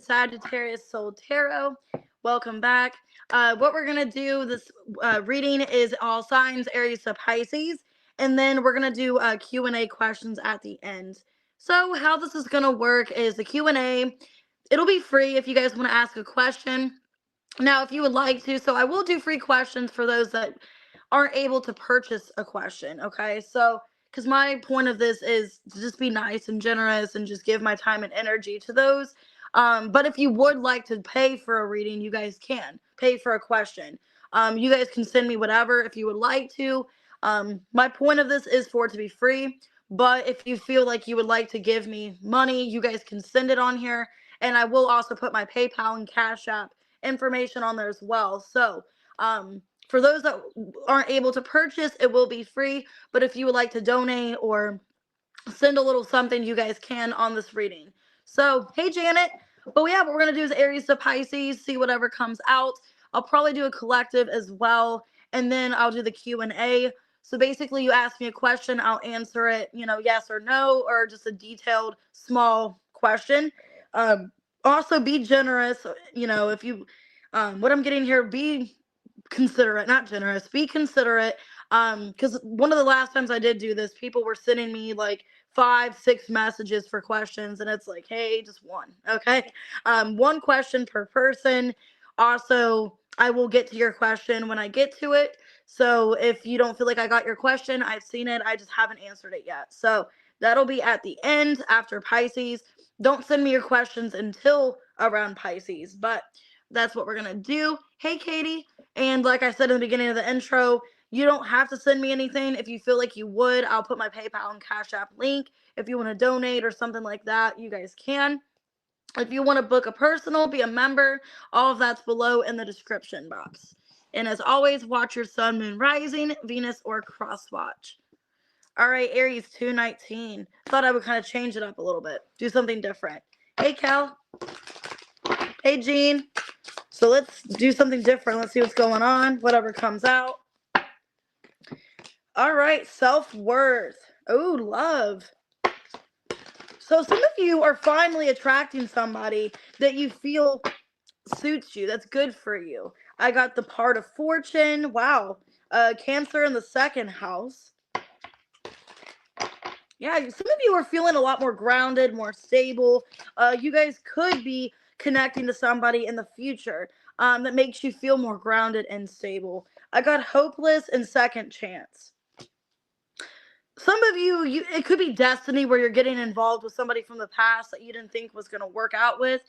Sagittarius Soul Tarot. Welcome back. What we're going to do this reading is all signs, Aries to Pisces, and then we're going to do Q&A questions at the end. So how this is going to work is the Q&A. It'll be free if you guys want to ask a question. Now, if you would like to, so I will do free questions for those that aren't able to purchase a question, okay? So, because my point of this is to just be nice and generous and just give my time and energy to those. But if you would like to pay for a reading, you guys can pay for a question. You guys can send me whatever if you would like to. My point of this is for it to be free. But if you feel like you would like to give me money, you guys can send it on here. And I will also put my PayPal and Cash App information on there as well. So, for those that aren't able to purchase, it will be free. But if you would like to donate or send a little something, you guys can on this reading. So, hey, Janet. But yeah, what we're going to do is Aries to Pisces, see whatever comes out. I'll probably do a collective as well. And then I'll do the Q&A. So basically, you ask me a question, I'll answer it, yes or no, or just a detailed, small question. Also, be generous. If you, what I'm getting here, be considerate, not generous, be considerate. Because one of the last times I did do this, people were sending me like 5-6 messages for questions, and it's like, hey, just one, okay? One question per person. Also, I will get to your question when I get to it. So if you don't feel like I got your question, I've seen it, I just haven't answered it yet. So that'll be at the end after Pisces. Don't send me your questions until around Pisces, but that's what we're gonna do. Hey, Katie. And like I said in the beginning of the intro, you don't have to send me anything. If you feel like you would, I'll put my PayPal and Cash App link. If you want to donate or something like that, you guys can. If you want to book a personal, be a member, all of that's below in the description box. And as always, watch your sun, moon, rising, Venus, or cross watch. All right, Aries 219. Thought I would kind of change it up a little bit, do something different. Hey, Cal. Hey, Jean. So let's do something different. Let's see what's going on, whatever comes out. All right, self-worth. Oh, love. So some of you are finally attracting somebody that you feel suits you. That's good for you. I got the part of fortune. Wow. Cancer in the second house. Yeah, some of you are feeling a lot more grounded, more stable. You guys could be connecting to somebody in the future that makes you feel more grounded and stable. I got hopeless and second chance. Some of you, it could be destiny where you're getting involved with somebody from the past that you didn't think was going to work out with.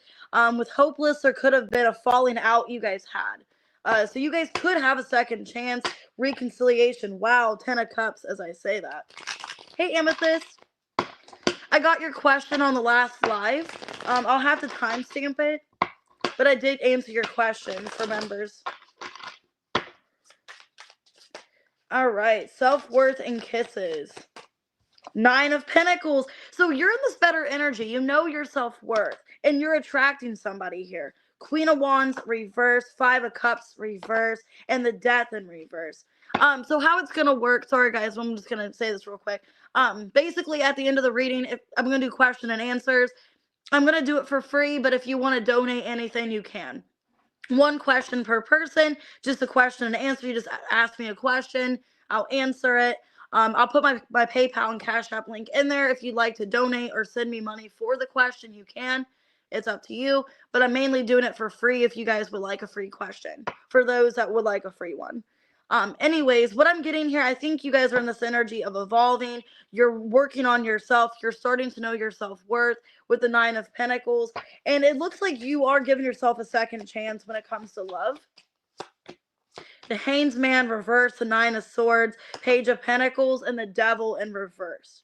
With hopeless, there could have been a falling out you guys had. So you guys could have a second chance, reconciliation. Wow, 10 of Cups as I say that. Hey, Amethyst. I got your question on the last live. I'll have to timestamp it, but I did answer your question for members. All right, self-worth and kisses. 9 of Pentacles. So you're in this better energy. You know your self-worth, and you're attracting somebody here. Queen of Wands reverse, 5 of Cups reverse, and the Death in reverse. So how it's gonna work? Sorry, guys, I'm just gonna say this real quick. Basically, at the end of the reading, if I'm gonna do question and answers, I'm gonna do it for free. But if you want to donate anything, you can. One question per person, just a question and answer. You just ask me a question, I'll answer it. I'll put my PayPal and Cash App link in there. If you'd like to donate or send me money for the question, you can. It's up to you. But I'm mainly doing it for free if you guys would like a free question, for those that would like a free one. Anyways, what I'm getting here, I think you guys are in this energy of evolving. You're working on yourself. You're starting to know your self-worth with the 9 of Pentacles. And it looks like you are giving yourself a second chance when it comes to love. The Hanged Man reverse, the 9 of Swords, Page of Pentacles, and the Devil in reverse.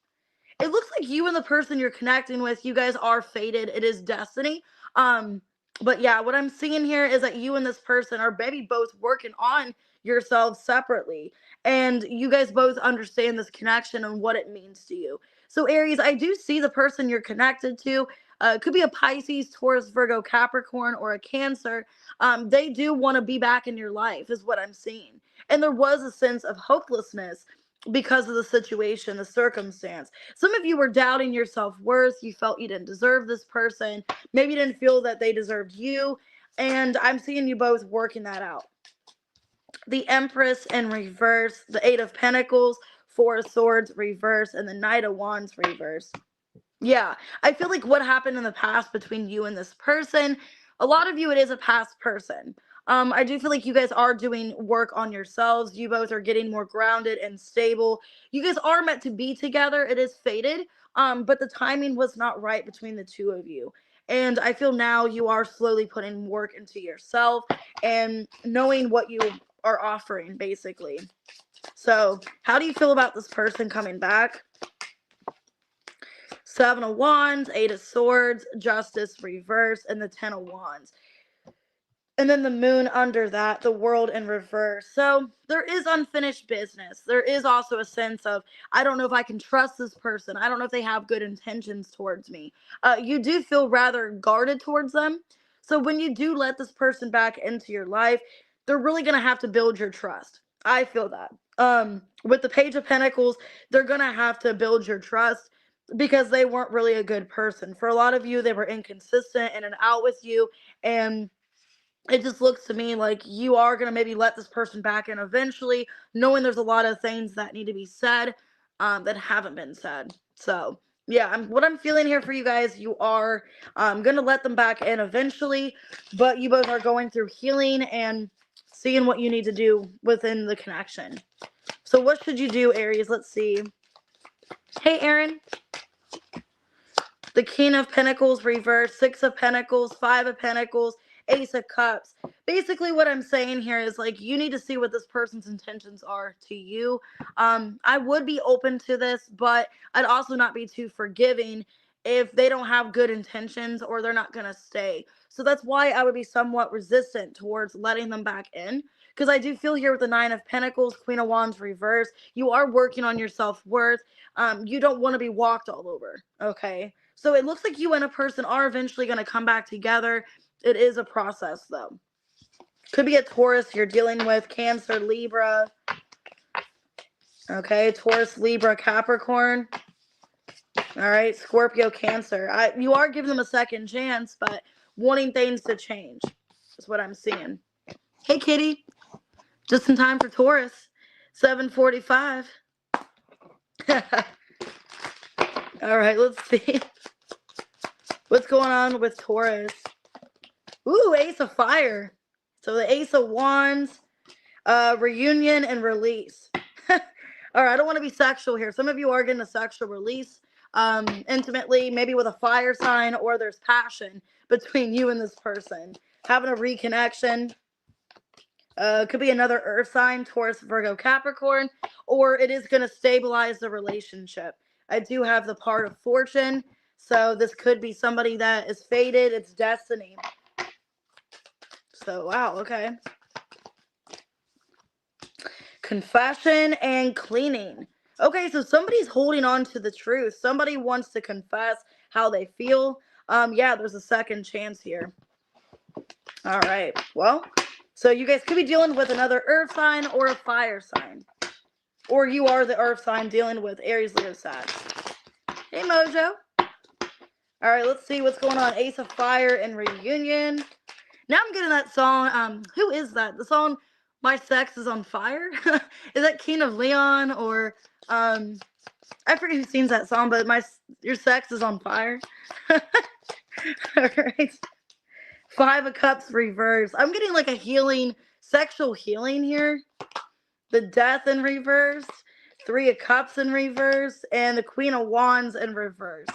It looks like you and the person you're connecting with, you guys are fated. It is destiny. But yeah, what I'm seeing here is that you and this person are maybe both working on yourselves separately. And you guys both understand this connection and what it means to you. So Aries, I do see the person you're connected to. It could be a Pisces, Taurus, Virgo, Capricorn, or a Cancer. They do want to be back in your life is what I'm seeing. And there was a sense of hopelessness because of the situation, the circumstance. Some of you were doubting your self-worth. You felt you didn't deserve this person. Maybe you didn't feel that they deserved you. And I'm seeing you both working that out. The Empress in reverse, the Eight of Pentacles, Four of Swords reverse, and the Knight of Wands reverse. Yeah, I feel like what happened in the past between you and this person, a lot of you, it is a past person. I do feel like you guys are doing work on yourselves. You both are getting more grounded and stable. You guys are meant to be together. It is fated, but the timing was not right between the two of you. And I feel now you are slowly putting work into yourself and knowing what you are offering, basically. So, how do you feel about this person coming back? Seven of Wands, Eight of Swords, Justice reverse, and the Ten of Wands. And then the Moon under that, the World in reverse. So there is unfinished business. There is also a sense of, I don't know if I can trust this person. I don't know if they have good intentions towards me. You do feel rather guarded towards them. So when you do let this person back into your life, they're really going to have to build your trust. I feel that. With the Page of Pentacles, they're going to have to build your trust because they weren't really a good person. For a lot of you, they were inconsistent in and out with you, and it just looks to me like you are going to maybe let this person back in eventually, knowing there's a lot of things that need to be said that haven't been said. So, yeah, what I'm feeling here for you guys, you are going to let them back in eventually, but you both are going through healing and seeing what you need to do within the connection. So what should you do, Aries? Let's see. Hey, Aaron. The King of Pentacles reverse, Six of Pentacles, Five of Pentacles, Ace of Cups. Basically what I'm saying here is like you need to see what this person's intentions are to you. I would be open to this, but I'd also not be too forgiving if they don't have good intentions or they're not going to stay. So that's why I would be somewhat resistant towards letting them back in. Because I do feel here with the Nine of Pentacles, Queen of Wands reverse, you are working on your self-worth. You don't want to be walked all over, okay? So it looks like you and a person are eventually going to come back together. It is a process, though. Could be a Taurus you're dealing with, Cancer, Libra. Okay, Taurus, Libra, Capricorn. All right, Scorpio, Cancer. You are giving them a second chance, but wanting things to change is what I'm seeing. Hey, Kitty. Just in time for Taurus. 7:45. All right, let's see. What's going on with Taurus? Ooh, Ace of Fire. So the Ace of Wands, reunion and release. All right, I don't want to be sexual here. Some of you are getting a sexual release intimately, maybe with a fire sign, or there's passion between you and this person. Having a reconnection. Could be another earth sign, Taurus, Virgo, Capricorn, or it is going to stabilize the relationship. I do have the part of fortune, so this could be somebody that is fated. It's destiny. So, wow, okay. Confession and cleaning. Okay, so somebody's holding on to the truth. Somebody wants to confess how they feel. Yeah, there's a second chance here. All right, well, so you guys could be dealing with another earth sign or a fire sign. Or you are the earth sign dealing with Aries, Leo, Sag. Hey, Mojo. All right, let's see what's going on. Ace of Fire and reunion. Now I'm getting that song. Who is that? The song My Sex is on Fire? Is that King of Leon or I forget who sings that song, but your sex is on fire. All right. Five of Cups reverse. I'm getting like a healing, sexual healing here. The Death in reverse. Three of Cups in reverse. And the Queen of Wands in reverse.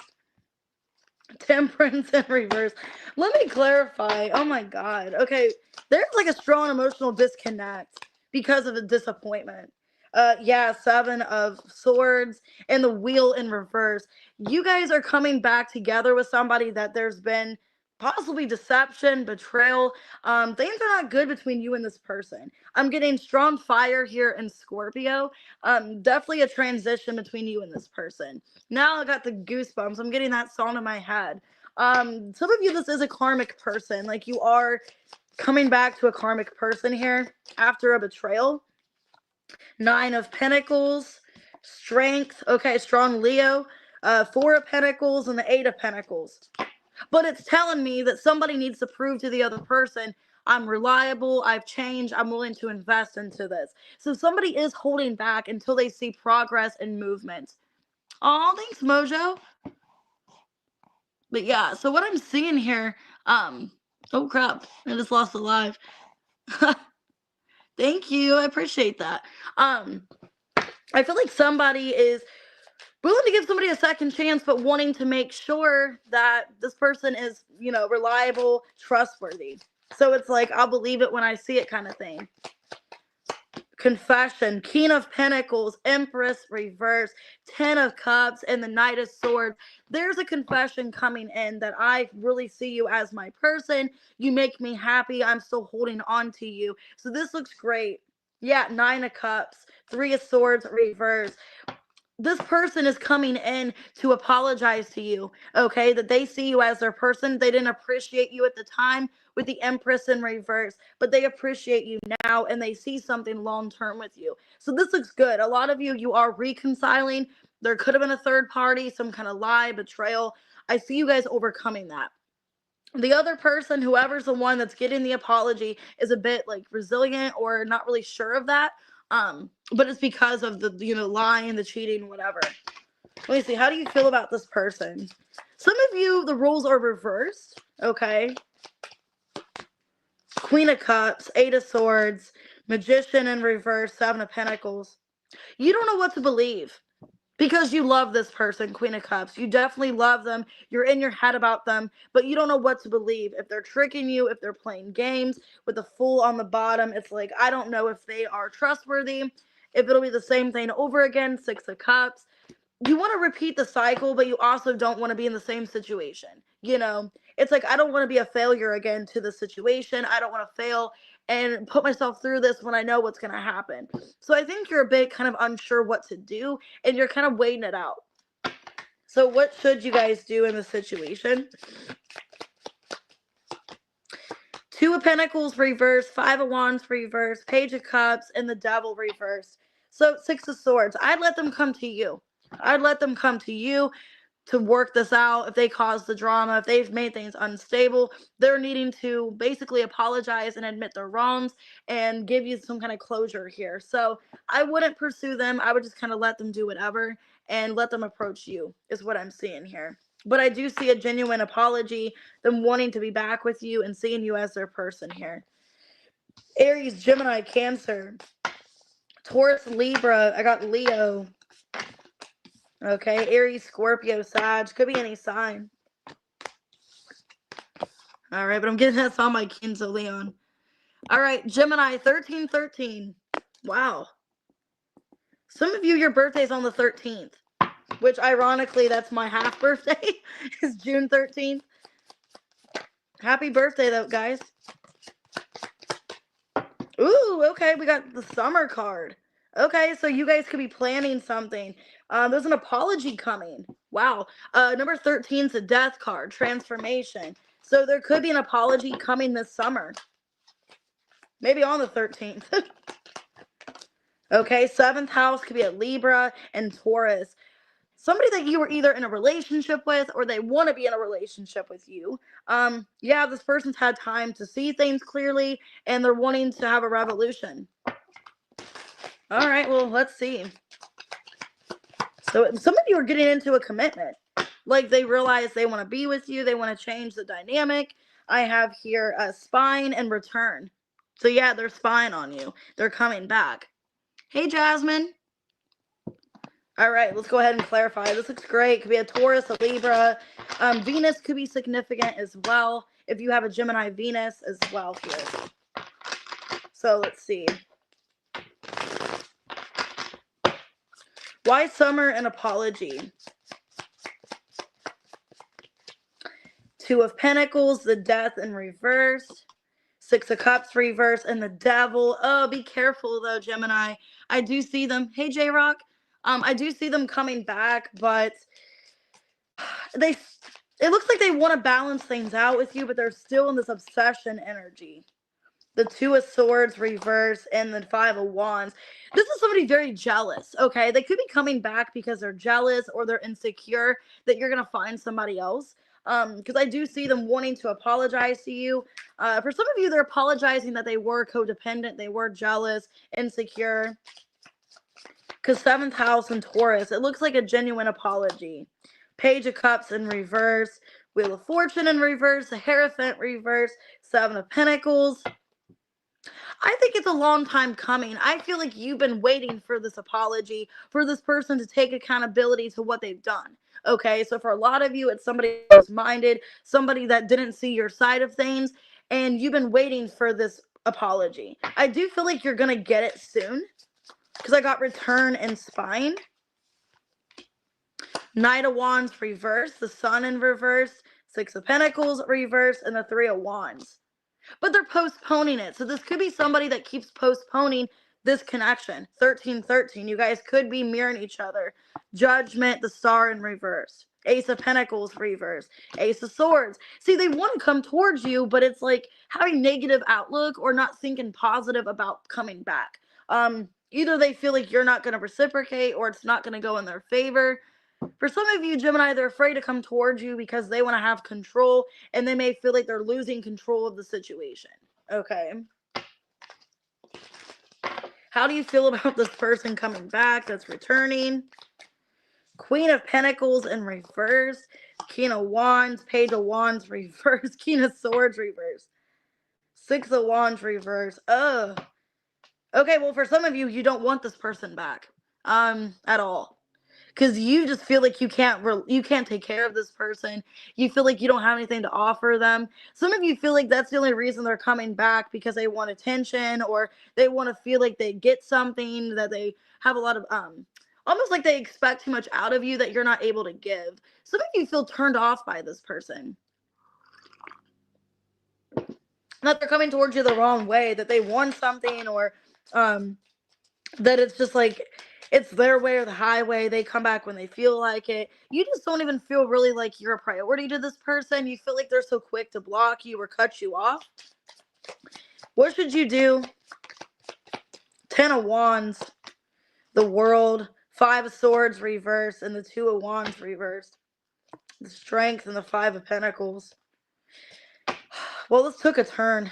Temperance in reverse. Let me clarify. Oh my God. Okay. There's like a strong emotional disconnect because of a disappointment. Yeah, Seven of Swords and the Wheel in reverse. You guys are coming back together with somebody that there's been possibly deception, betrayal. Things are not good between you and this person. I'm getting strong fire here in Scorpio. Definitely a transition between you and this person. Now I got the goosebumps. I'm getting that song in my head. Some of you, this is a karmic person. Like you are coming back to a karmic person here after a betrayal. Nine of Pentacles, Strength. Okay, strong Leo. Four of Pentacles and the Eight of Pentacles. But it's telling me that somebody needs to prove to the other person, I'm reliable, I've changed, I'm willing to invest into this. So somebody is holding back until they see progress and movement. Oh, thanks, Mojo. But yeah, so what I'm seeing here, oh crap, I just lost a live. Thank you, I appreciate that. I feel like somebody is willing to give somebody a second chance, but wanting to make sure that this person is, reliable, trustworthy. So it's like, I'll believe it when I see it kind of thing. Confession, King of Pentacles, Empress reverse, 10 of Cups, and the Knight of Swords. There's a confession coming in that I really see you as my person. You make me happy. I'm still holding on to you. So this looks great. Yeah, 9 of Cups, 3 of Swords reverse. This person is coming in to apologize to you, okay? That they see you as their person. They didn't appreciate you at the time with the Empress in reverse, but they appreciate you now and they see something long-term with you. So this looks good. A lot of you, you are reconciling. There could have been a third party, some kind of lie, betrayal. I see you guys overcoming that. The other person, whoever's the one that's getting the apology, is a bit like resilient or not really sure of that. But it's because of the lying, the cheating, whatever. Let me see. How do you feel about this person? Some of you, the roles are reversed. Okay. Queen of Cups, 8 of Swords, Magician in reverse, 7 of Pentacles. You don't know what to believe. Because you love this person, Queen of Cups. You definitely love them. You're in your head about them, but you don't know what to believe. If they're tricking you, if they're playing games with the Fool on the bottom, it's like, I don't know if they are trustworthy, if it'll be the same thing over again, 6 of Cups. You want to repeat the cycle, but you also don't want to be in the same situation. It's like, I don't want to be a failure again to the situation. I don't want to fail and put myself through this when I know what's going to happen. So I think you're a bit kind of unsure what to do and you're kind of waiting it out. So what should you guys do in this situation? 2 of Pentacles reverse, 5 of Wands reverse, Page of Cups, and the Devil reverse. So 6 of Swords. I'd let them come to you. I'd let them come to you to work this out. If they caused the drama, if they've made things unstable, they're needing to basically apologize and admit their wrongs and give you some kind of closure here. So I wouldn't pursue them. I would just kind of let them do whatever and let them approach you is what I'm seeing here. But I do see a genuine apology, them wanting to be back with you and seeing you as their person here. Aries, Gemini, Cancer, Taurus, Libra. I got Leo. Okay, Aries, Scorpio, Sag. Could be any sign. All right, but I'm getting that's on my Kenzo Leon. All right, Gemini, 1313. Wow. Some of you, your birthday's on the 13th, which ironically, that's my half birthday, is June 13th. Happy birthday, though, guys. Ooh, okay, we got the summer card. Okay, so you guys could be planning something. There's an apology coming. Wow. Number 13 is a death card, transformation. So there could be an apology coming this summer. Maybe on the 13th. Okay, 7th house could be a Libra and Taurus. Somebody that you were either in a relationship with or they want to be in a relationship with you. Yeah, this person's had time to see things clearly and they're wanting to have a revolution. All right, well, let's see. So some of you are getting into a commitment. Like they realize they want to be with you. They want to change the dynamic. I have here a spine and return. So yeah, they're spying on you. They're coming back. Hey, Jasmine. All right, let's go ahead and clarify. This looks great. Could be a Taurus, a Libra. Venus could be significant as well. If you have a Gemini Venus as well here. So let's see. Why summer and apology? 2 of Pentacles, the Death in reverse. 6 of Cups reverse, and the Devil. Oh, be careful though, Gemini. I do see them. Hey, J-Rock. I do see them coming back, but it looks like they want to balance things out with you, but they're still in this obsession energy. the Two of Swords reverse, and the Five of Wands. This is somebody very jealous, okay? They could be coming back because they're jealous or they're insecure that you're going to find somebody else. Because I do see them wanting to apologize to you. For some of you, they're apologizing that they were codependent, they were jealous, insecure. Because 7th house and Taurus, it looks like a genuine apology. Page of Cups in reverse, Wheel of Fortune in reverse, the Hierophant reverse, 7 of Pentacles. I think it's a long time coming. I feel like you've been waiting for this apology, for this person to take accountability to what they've done. Okay, so for a lot of you, it's somebody who's minded, somebody that didn't see your side of things, and you've been waiting for this apology. I do feel like you're going to get it soon, because I got Return and Spine. Knight of Wands reverse, the Sun in reverse, 6 of Pentacles reverse, and the 3 of Wands. But they're postponing it. So this could be somebody that keeps postponing this connection. 1313. You guys could be mirroring each other. Judgment, the Star in reverse. Ace of Pentacles reverse. Ace of Swords. See, they want to come towards you, but it's like having negative outlook or not thinking positive about coming back. Either they feel like you're not going to reciprocate or it's not going to go in their favor. For some of you, Gemini, they're afraid to come towards you because they want to have control, and they may feel like they're losing control of the situation. Okay. How do you feel about this person coming back that's returning? Queen of Pentacles in reverse. King of Wands, Page of Wands reverse. King of Swords reverse. 6 of Wands reverse. Ugh. Okay, well, for some of you, you don't want this person back. At all. Because you just feel like you can't take care of this person. You feel like you don't have anything to offer them. Some of you feel like that's the only reason they're coming back, because they want attention, or they want to feel like they get something, that they have a lot of almost like they expect too much out of you that you're not able to give. Some of you feel turned off by this person, that they're coming towards you the wrong way, that they want something, or that it's just like it's their way or the highway. They come back when they feel like it. You just don't even feel really like you're a priority to this person. You feel like they're so quick to block you or cut you off. What should you do? 10 of Wands, the World, 5 of Swords reverse, and the 2 of Wands reversed. The Strength and the 5 of Pentacles. Well, this took a turn.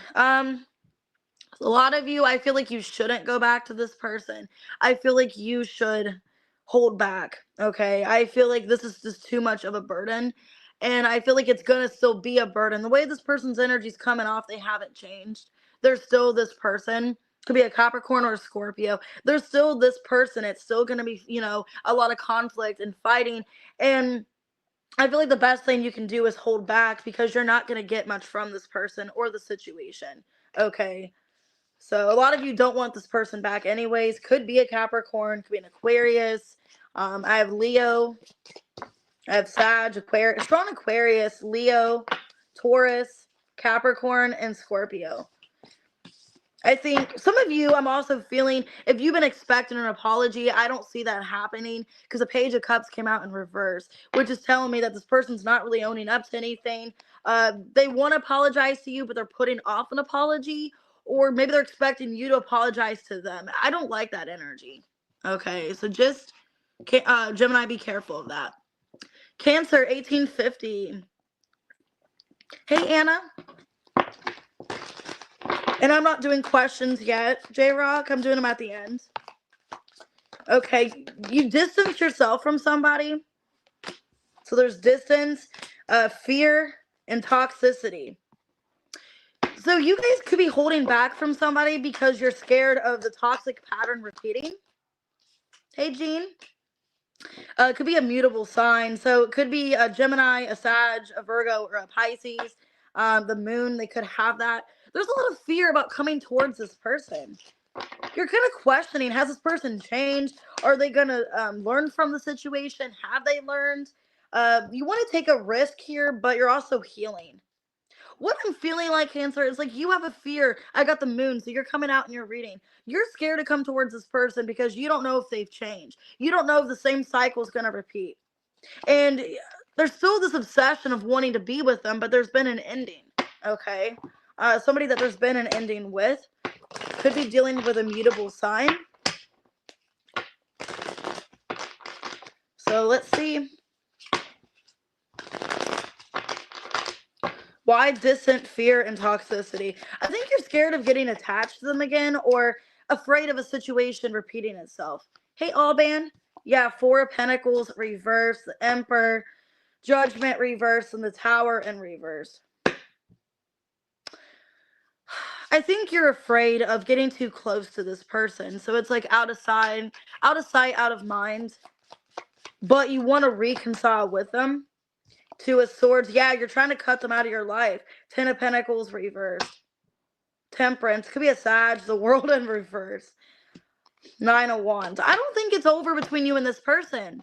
A lot of you, I feel like you shouldn't go back to this person. I feel like you should hold back, okay? I feel like this is just too much of a burden, and I feel like it's going to still be a burden. The way this person's energy is coming off, they haven't changed. They're still this person. Could be a Capricorn or a Scorpio. They're still this person. It's still going to be, a lot of conflict and fighting, and I feel like the best thing you can do is hold back, because you're not going to get much from this person or the situation, okay? So a lot of you don't want this person back anyways. Could be a Capricorn, could be an Aquarius. I have Leo. I have Sag, Aquarius, strong Aquarius, Leo, Taurus, Capricorn, and Scorpio. I think some of you, I'm also feeling, if you've been expecting an apology, I don't see that happening, because the Page of Cups came out in reverse, which is telling me that this person's not really owning up to anything. They want to apologize to you, but they're putting off an apology, or maybe they're expecting you to apologize to them. I don't like that energy. Okay, so just, Gemini, be careful of that. Cancer, 1850. Hey, Anna. And I'm not doing questions yet, J-Rock. I'm doing them at the end. Okay, you distance yourself from somebody. So there's distance, fear, and toxicity. So you guys could be holding back from somebody because you're scared of the toxic pattern repeating. Hey, Jean. It could be a mutable sign. So it could be a Gemini, a Sag, a Virgo, or a Pisces. The moon, they could have that. There's a lot of fear about coming towards this person. You're kind of questioning, has this person changed? Are they going to learn from the situation? Have they learned? You want to take a risk here, but you're also healing. What I'm feeling like, Cancer, is like you have a fear. I got the moon, so you're coming out and you're reading. You're scared to come towards this person because you don't know if they've changed. You don't know if the same cycle is going to repeat. And there's still this obsession of wanting to be with them, but there's been an ending, okay? somebody that there's been an ending with. Could be dealing with a mutable sign. So let's see. Why distant fear and toxicity? I think you're scared of getting attached to them again, or afraid of a situation repeating itself. Hey, Alban. Yeah, Four of Pentacles reverse, the Emperor, Judgment reverse, and the Tower in reverse. I think you're afraid of getting too close to this person. So it's like out of sight, out of mind. But you want to reconcile with them. Two of Swords. Yeah, you're trying to cut them out of your life. Ten of Pentacles reversed. Temperance. Could be a Sag. The World in reverse. Nine of Wands. I don't think it's over between you and this person.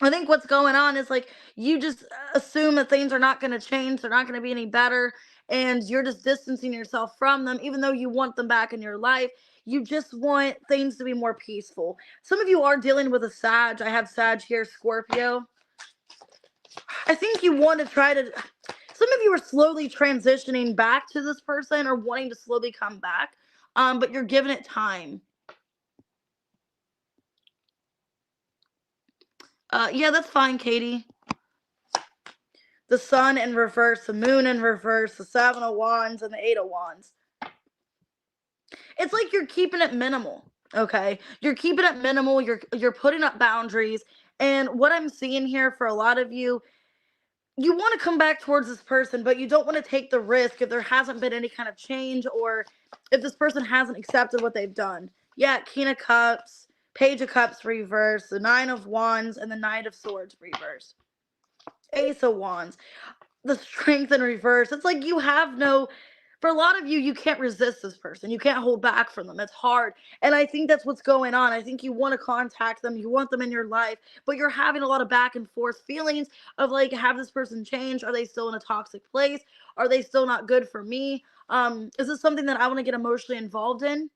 I think what's going on is like you just assume that things are not going to change. They're not going to be any better. And you're just distancing yourself from them, even though you want them back in your life. You just want things to be more peaceful. Some of you are dealing with a Sag. I have Sag here, Scorpio. I think you want to try to... Some of you are slowly transitioning back to this person or wanting to slowly come back. But you're giving it time. Yeah, that's fine, Katie. The Sun in reverse, the Moon in reverse, the Seven of Wands, and the Eight of Wands. It's like you're keeping it minimal, okay? You're keeping it minimal. You're putting up boundaries. And what I'm seeing here for a lot of you, you want to come back towards this person, but you don't want to take the risk if there hasn't been any kind of change or if this person hasn't accepted what they've done. Yeah, King of Cups, Page of Cups reverse, the Nine of Wands, and the Knight of Swords reverse. Ace of Wands, the Strength in reverse. It's like you have no... For a lot of you, you can't resist this person. You can't hold back from them. It's hard. And I think that's what's going on. I think you want to contact them. You want them in your life. But you're having a lot of back and forth feelings of like, have this person changed? Are they still in a toxic place? Are they still not good for me? Is this something that I want to get emotionally involved in?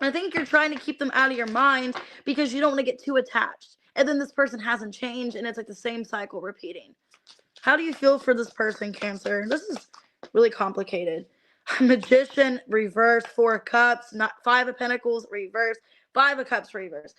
I think you're trying to keep them out of your mind because you don't want to get too attached. And then this person hasn't changed and it's like the same cycle repeating. How do you feel for this person, Cancer? This is really complicated. Magician, reverse, Four of Cups, not Five of Pentacles, reverse, Five of Cups, reverse.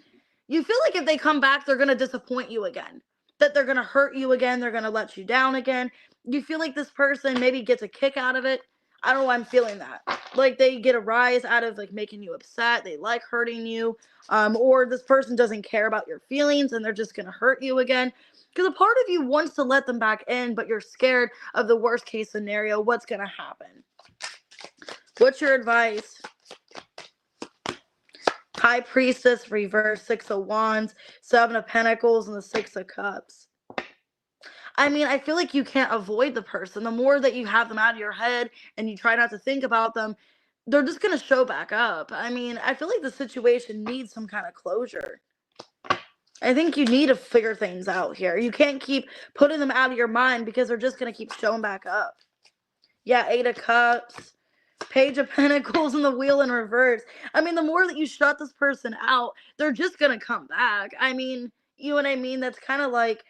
You feel like if they come back, they're going to disappoint you again. That they're going to hurt you again. They're going to let you down again. You feel like this person maybe gets a kick out of it. I don't know why I'm feeling that. Like they get a rise out of like making you upset. They like hurting you. Or this person doesn't care about your feelings and they're just going to hurt you again. Because a part of you wants to let them back in, but you're scared of the worst case scenario. What's going to happen? What's your advice? High Priestess, reverse, Six of Wands, Seven of Pentacles, and the Six of Cups. I mean, I feel like you can't avoid the person. The more that you have them out of your head and you try not to think about them, they're just going to show back up. I mean, I feel like the situation needs some kind of closure. I think you need to figure things out here. You can't keep putting them out of your mind because they're just going to keep showing back up. Yeah, Eight of Cups, Page of Pentacles, and the Wheel in reverse. I mean, the more that you shut this person out, they're just going to come back. I mean, you know what I mean? That's kind of like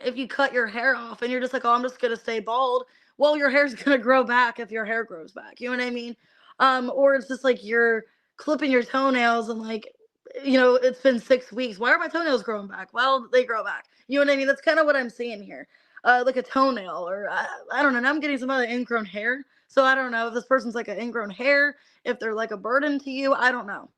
if you cut your hair off and you're just like, oh, I'm just going to stay bald. Well, your hair's going to grow back if your hair grows back. You know what I mean? Or it's just like you're clipping your toenails and like, you know, it's been 6 weeks. Why are my toenails growing back? Well, they grow back. You know what I mean? That's kind of what I'm seeing here. Like a toenail or I don't know. Now I'm getting some other ingrown hair. So I don't know if this person's like an ingrown hair, if they're like a burden to you. I don't know.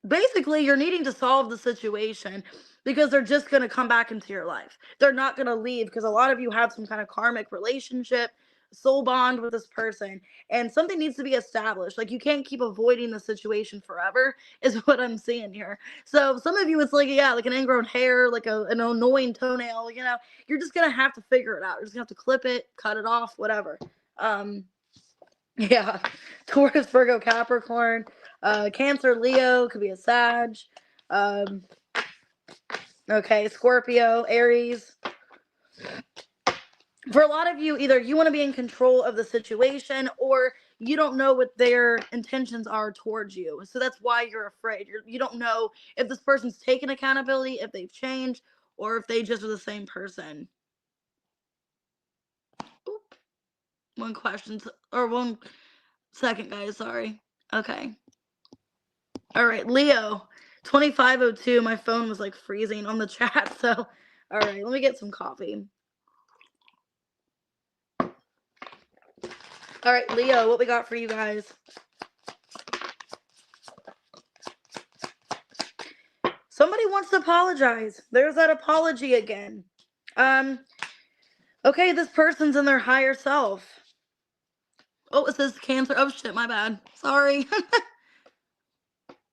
Basically, you're needing to solve the situation because they're just going to come back into your life. They're not going to leave because a lot of you have some kind of karmic relationship, soul bond with this person, and something needs to be established. Like you can't keep avoiding the situation forever is what I'm seeing here. So some of you, it's like, yeah, like an ingrown hair, like an annoying toenail, you know, you're just going to have to figure it out. You're just going to have to clip it, cut it off, whatever. Yeah, Taurus, Virgo, Capricorn, Cancer, Leo, could be a Sag. Okay, Scorpio, Aries. For a lot of you, either you want to be in control of the situation or you don't know what their intentions are towards you. So that's why you're afraid. You don't know if this person's taken accountability, if they've changed, or if they just are the same person. Oop. One question, or 1 second, guys. Sorry. Okay. All right, Leo, 2502. My phone was like freezing on the chat. So, all right, let me get some coffee. All right, Leo, what we got for you guys? Somebody wants to apologize. There's that apology again. Okay, this person's in their higher self. Oh, it says Cancer. Oh, shit, my bad. Sorry.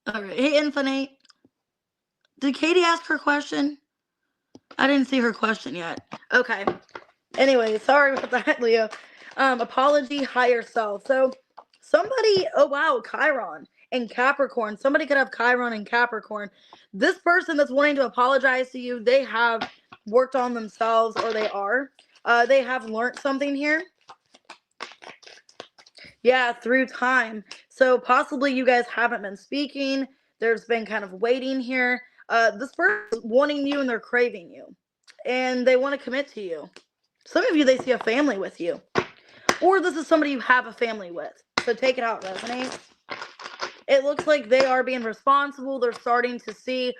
All right. Hey, Infinite. Did Katie ask her question? I didn't see her question yet. Okay. Anyway, sorry about that, Leo. Apology, higher self. So, somebody, oh, wow, Chiron and Capricorn. Somebody could have Chiron and Capricorn. This person that's wanting to apologize to you, they have worked on themselves, or they are. They have learned something here. Yeah, through time. So possibly you guys haven't been speaking. There's been kind of waiting here. This person's wanting you and they're craving you. And they want to commit to you. Some of you, they see a family with you. Or this is somebody you have a family with. So take it out, resonates. It looks like they are being responsible. They're starting to see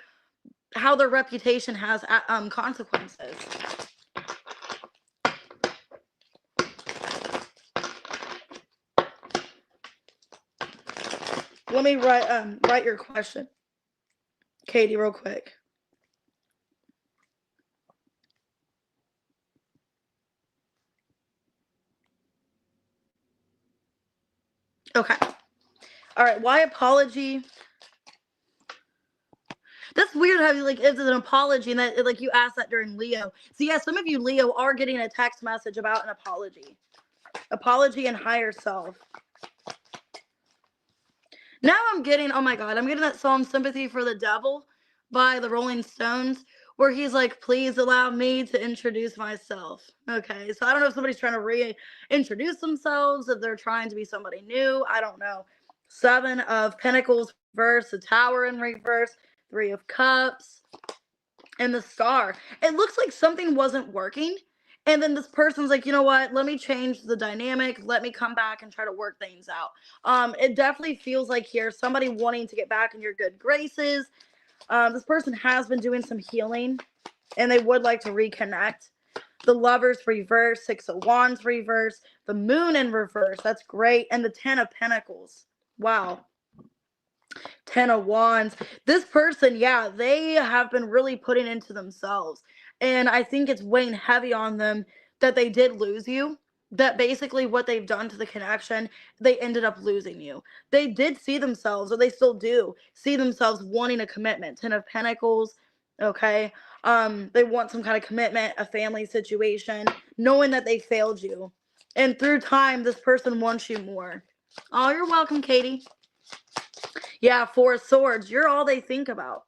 how their reputation has consequences. Let me write your question, Katie, real quick. Okay. All right. Why apology? That's weird how you like it's an apology and that like you asked that during Leo. So yeah, some of you Leo are getting a text message about an apology. Apology and higher self. Now I'm getting, oh my God, I'm getting that song Sympathy for the Devil by the Rolling Stones, where he's like, please allow me to introduce myself. Okay, so I don't know if somebody's trying to reintroduce themselves, if they're trying to be somebody new. I don't know. 7 of Pentacles reverse, the Tower in reverse, 3 of Cups, and the Star. It looks like something wasn't working. And then this person's like, you know what? Let me change the dynamic. Let me come back and try to work things out. It definitely feels like here somebody wanting to get back in your good graces. This person has been doing some healing, and they would like to reconnect. The Lovers reverse, 6 of Wands reverse, the Moon in reverse. That's great, and the 10 of Pentacles. Wow. 10 of Wands. This person, yeah, they have been really putting into themselves. And I think it's weighing heavy on them that they did lose you. That basically what they've done to the connection, they ended up losing you. They did see themselves, or they still do, see themselves wanting a commitment. 10 of Pentacles, okay? They want some kind of commitment, a family situation, knowing that they failed you. And through time, this person wants you more. Oh, you're welcome, Katie. Yeah, 4 of Swords. You're all they think about.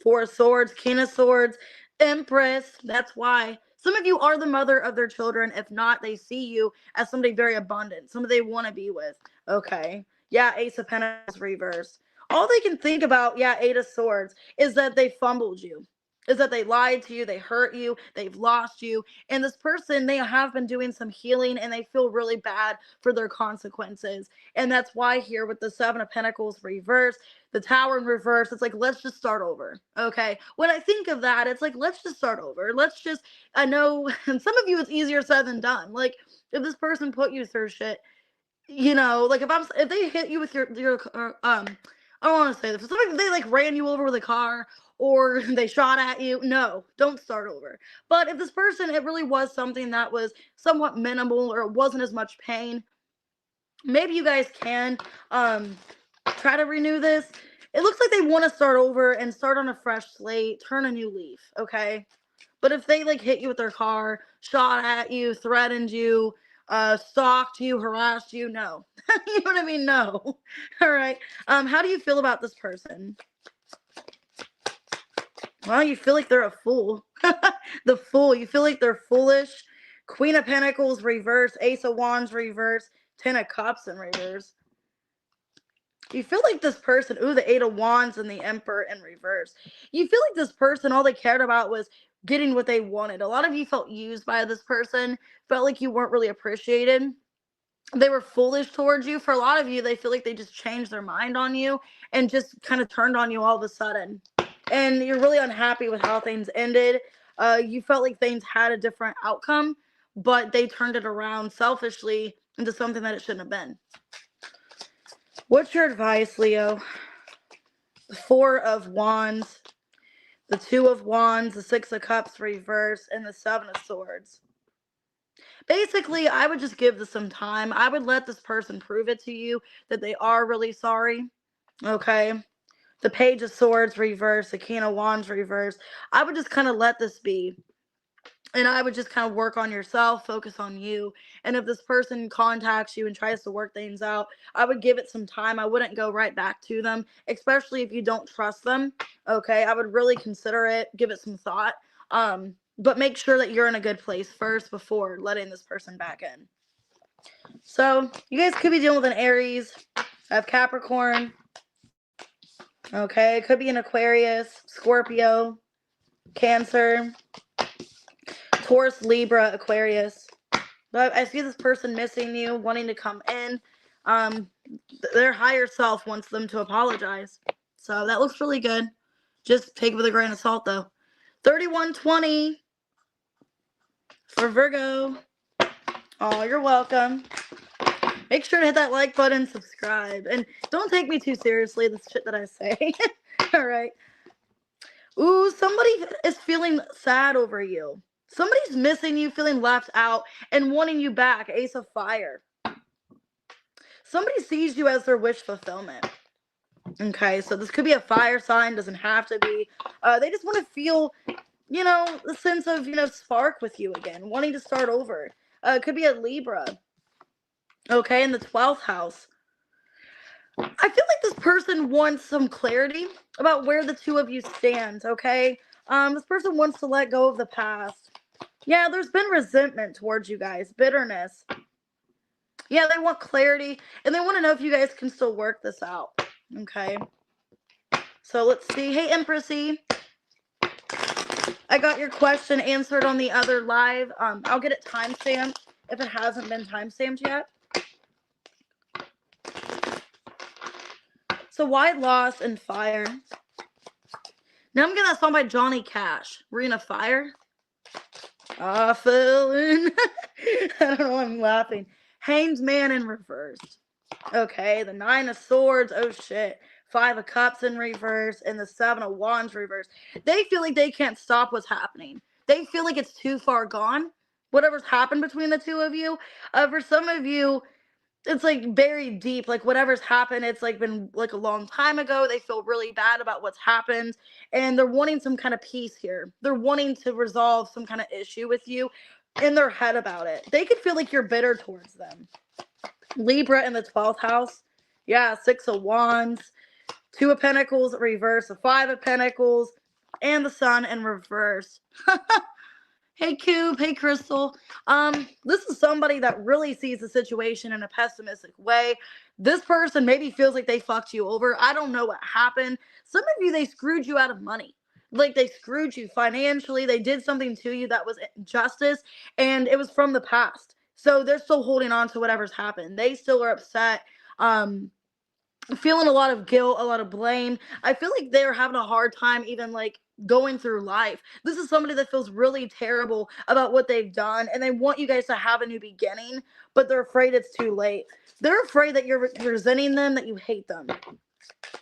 4 of Swords, King of Swords, Empress. That's why. Some of you are the mother of their children. If not, they see you as somebody very abundant. Somebody they want to be with. Okay. Yeah, Ace of Pentacles reverse. All they can think about, yeah, 8 of Swords, is that they fumbled you. Is that they lied to you, they hurt you, they've lost you. And this person, they have been doing some healing and they feel really bad for their consequences. And that's why here with the 7 of Pentacles reverse, the Tower in reverse, it's like, let's just start over. Okay. When I think of that, it's like, let's just start over. Let's just, I know, and some of you it's easier said than done. Like, if this person put you through shit, you know, like if they hit you with your I don't want to say this, if somebody, they like ran you over with a car or they shot at you, no, don't start over. But if this person, it really was something that was somewhat minimal or it wasn't as much pain, maybe you guys can try to renew this. It looks like they want to start over and start on a fresh slate, turn a new leaf, okay? But if they like hit you with their car, shot at you, threatened you, stalked you, harassed you, no. You know what I mean? No. All right. How do you feel about this person? Well, you feel like they're a fool. The Fool. You feel like they're foolish. Queen of Pentacles reverse, Ace of Wands reverse, 10 of Cups in reverse. You feel like this person, ooh, the 8 of Wands and the Emperor in reverse. You feel like this person, all they cared about was getting what they wanted. A lot of you felt used by this person, felt like you weren't really appreciated. they were foolish towards you. For a lot of you, they feel like they just changed their mind on you and just kind of turned on you all of a sudden. And you're really unhappy with how things ended. You felt like things had a different outcome, but they turned it around selfishly into something that it shouldn't have been. What's your advice, Leo? The Four of Wands, the Two of Wands, the Six of Cups reverse, and the Seven of Swords. Basically, I would just give this some time. I would let this person prove it to you that they are really sorry. Okay? The Page of Swords reverse, the King of Wands reverse. I would just kind of let this be. And I would just kind of work on yourself, focus on you. And if this person contacts you and tries to work things out, I would give it some time. I wouldn't go right back to them, especially if you don't trust them. Okay, I would really consider it, give it some thought. But make sure that you're in a good place first before letting this person back in. So you guys could be dealing with an Aries. I have Capricorn. Okay, it could be an Aquarius, Scorpio, Cancer, Taurus, Libra, Aquarius. But I see this person missing you, wanting to come in. Their higher self wants them to apologize. So that looks really good. Just take it with a grain of salt, though. 3120 for Virgo. Oh, you're welcome. Make sure to hit that like button, subscribe. And don't take me too seriously, the shit that I say. All right. Ooh, somebody is feeling sad over you. Somebody's missing you, feeling left out, and wanting you back. Ace of Fire. Somebody sees you as their wish fulfillment. Okay, so this could be a fire sign. Doesn't have to be. They just want to feel, the sense of, spark with you again. Wanting to start over. It could be a Libra. Okay, in the 12th house. I feel like this person wants some clarity about where the two of you stand, okay? This person wants to let go of the past. Yeah, there's been resentment towards you guys, bitterness. Yeah, they want clarity, and they want to know if you guys can still work this out, okay? So let's see. Hey, Empressy. I got your question answered on the other live. I'll get it timestamped if it hasn't been timestamped yet. So why loss and fire? Now I'm getting that song by Johnny Cash. Ring of Fire. I fell in. I don't know why I'm laughing. Hanged Man in reverse. Okay, the Nine of Swords. Oh shit. Five of Cups in reverse and the Seven of Wands reverse. They feel like they can't stop what's happening. They feel like it's too far gone. Whatever's happened between the two of you. For some of you, it's like buried deep, like whatever's happened, it's like been like a long time ago. They feel really bad about what's happened, and they're wanting some kind of peace here. They're wanting to resolve some kind of issue with you in their head about it. They could feel like you're bitter towards them. Libra in the 12th house. Yeah, Six of Wands, Two of Pentacles reverse, a Five of Pentacles, and the Sun in reverse. Hey, Cube. Hey, Crystal. This is somebody that really sees the situation in a pessimistic way. This person maybe feels like they fucked you over. I don't know what happened. Some of you, they screwed you out of money. Like, they screwed you financially. They did something to you that was injustice, and it was from the past. So they're still holding on to whatever's happened. They still are upset. Feeling a lot of guilt, a lot of blame. I feel like they're having a hard time even like going through life. This is somebody that feels really terrible about what they've done, and they want you guys to have a new beginning, but they're afraid it's too late. They're afraid that you're resenting them, that you hate them.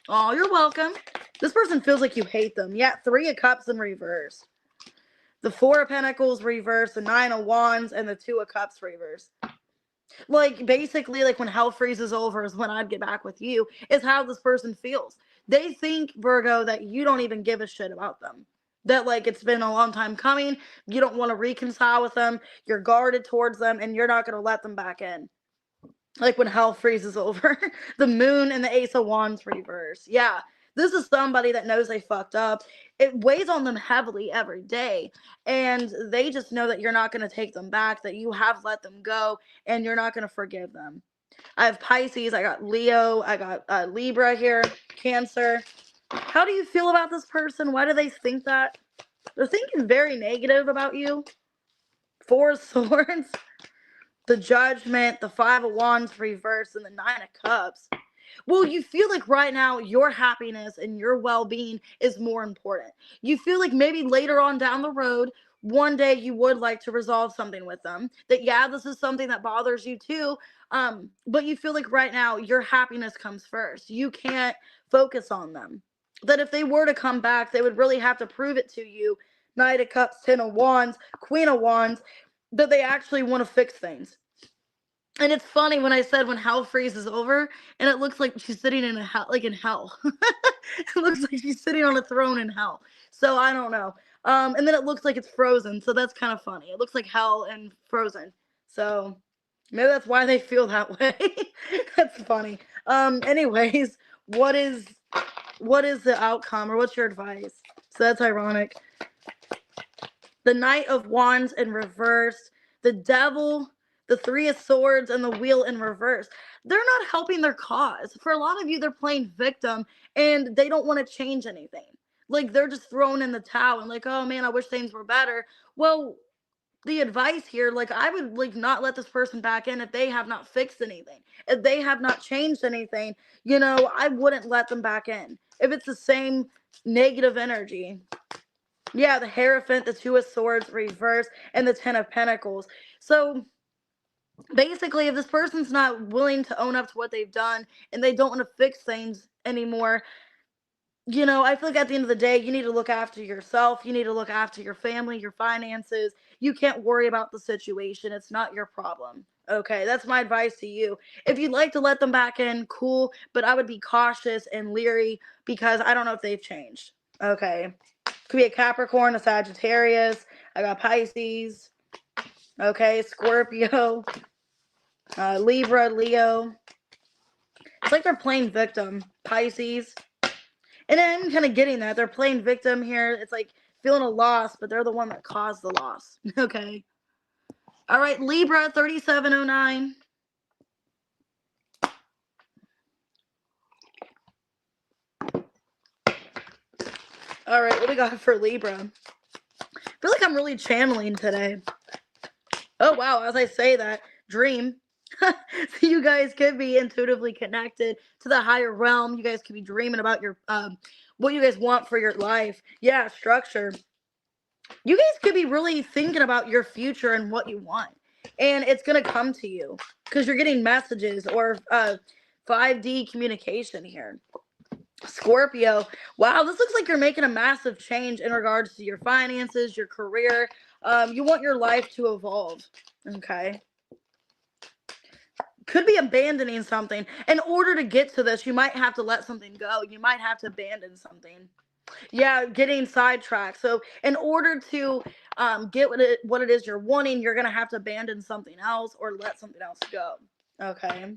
Oh, you're welcome. This person feels like you hate them. Yeah, Three of Cups in reverse. The Four of Pentacles reverse, the Nine of Wands, and the Two of Cups reverse. Like, basically, like when hell freezes over is when I'd get back with you, is how this person feels. They think, Virgo, that you don't even give a shit about them. That, like, it's been a long time coming. You don't want to reconcile with them. You're guarded towards them, and you're not going to let them back in. Like when hell freezes over. The Moon and the Ace of Wands reverse. Yeah, this is somebody that knows they fucked up. It weighs on them heavily every day. And they just know that you're not going to take them back, that you have let them go, and you're not going to forgive them. I have Pisces, I got Leo, I got Libra here, Cancer. How do you feel about this person? Why do they think that? They're thinking very negative about you. Four of Swords. the Judgment, the Five of Wands reverse, and the Nine of Cups. Well, you feel like right now your happiness and your well-being is more important. You feel like maybe later on down the road, one day you would like to resolve something with them. That yeah, this is something that bothers you too. But you feel like right now your happiness comes first. You can't focus on them. That if they were to come back, they would really have to prove it to you. Knight of Cups, Ten of Wands, Queen of Wands, that they actually want to fix things. And it's funny when I said when hell freezes over, and it looks like she's sitting in a hell, like in hell. It looks like she's sitting on a throne in hell. So I don't know. And then it looks like it's frozen. So that's kind of funny. It looks like hell and frozen. So maybe that's why they feel that way. That's funny. Anyways, what is the outcome, or what's your advice? So that's ironic. The Knight of Wands in reverse, the Devil, the Three of Swords, and the Wheel in reverse. They're not helping their cause. For a lot of you, they're playing victim and they don't want to change anything. Like they're just thrown in the towel and like, oh man, I wish things were better. Well, the advice here, like I would like not let this person back in if they have not fixed anything. If they have not changed anything, I wouldn't let them back in. If it's the same negative energy. Yeah, the Hierophant, the Two of Swords reverse, and the Ten of Pentacles. So basically, if this person's not willing to own up to what they've done and they don't want to fix things anymore, I feel like at the end of the day, you need to look after yourself. You need to look after your family, your finances. You can't worry about the situation. It's not your problem. Okay, that's my advice to you. If you'd like to let them back in, cool, but I would be cautious and leery because I don't know if they've changed. Okay. Could be a Capricorn, a Sagittarius. I got Pisces. Okay, Scorpio, Libra, Leo. It's like they're playing victim. Pisces. And I'm kind of getting that. They're playing victim here. It's like feeling a loss, but they're the one that caused the loss. Okay. All right, Libra, 3709. All right, what do we got for Libra? I feel like I'm really channeling today. Oh, wow. As I say that, dream. So you guys could be intuitively connected to the higher realm. You guys could be dreaming about your what you guys want for your life. Yeah, structure. You guys could be really thinking about your future and what you want. And it's going to come to you because you're getting messages or 5D communication here. Scorpio, wow, this looks like you're making a massive change in regards to your finances, your career. You want your life to evolve. Okay. Could be abandoning something. In order to get to this, you might have to let something go. You might have to abandon something. Yeah, getting sidetracked. So in order to get what it is you're wanting, you're going to have to abandon something else or let something else go. Okay.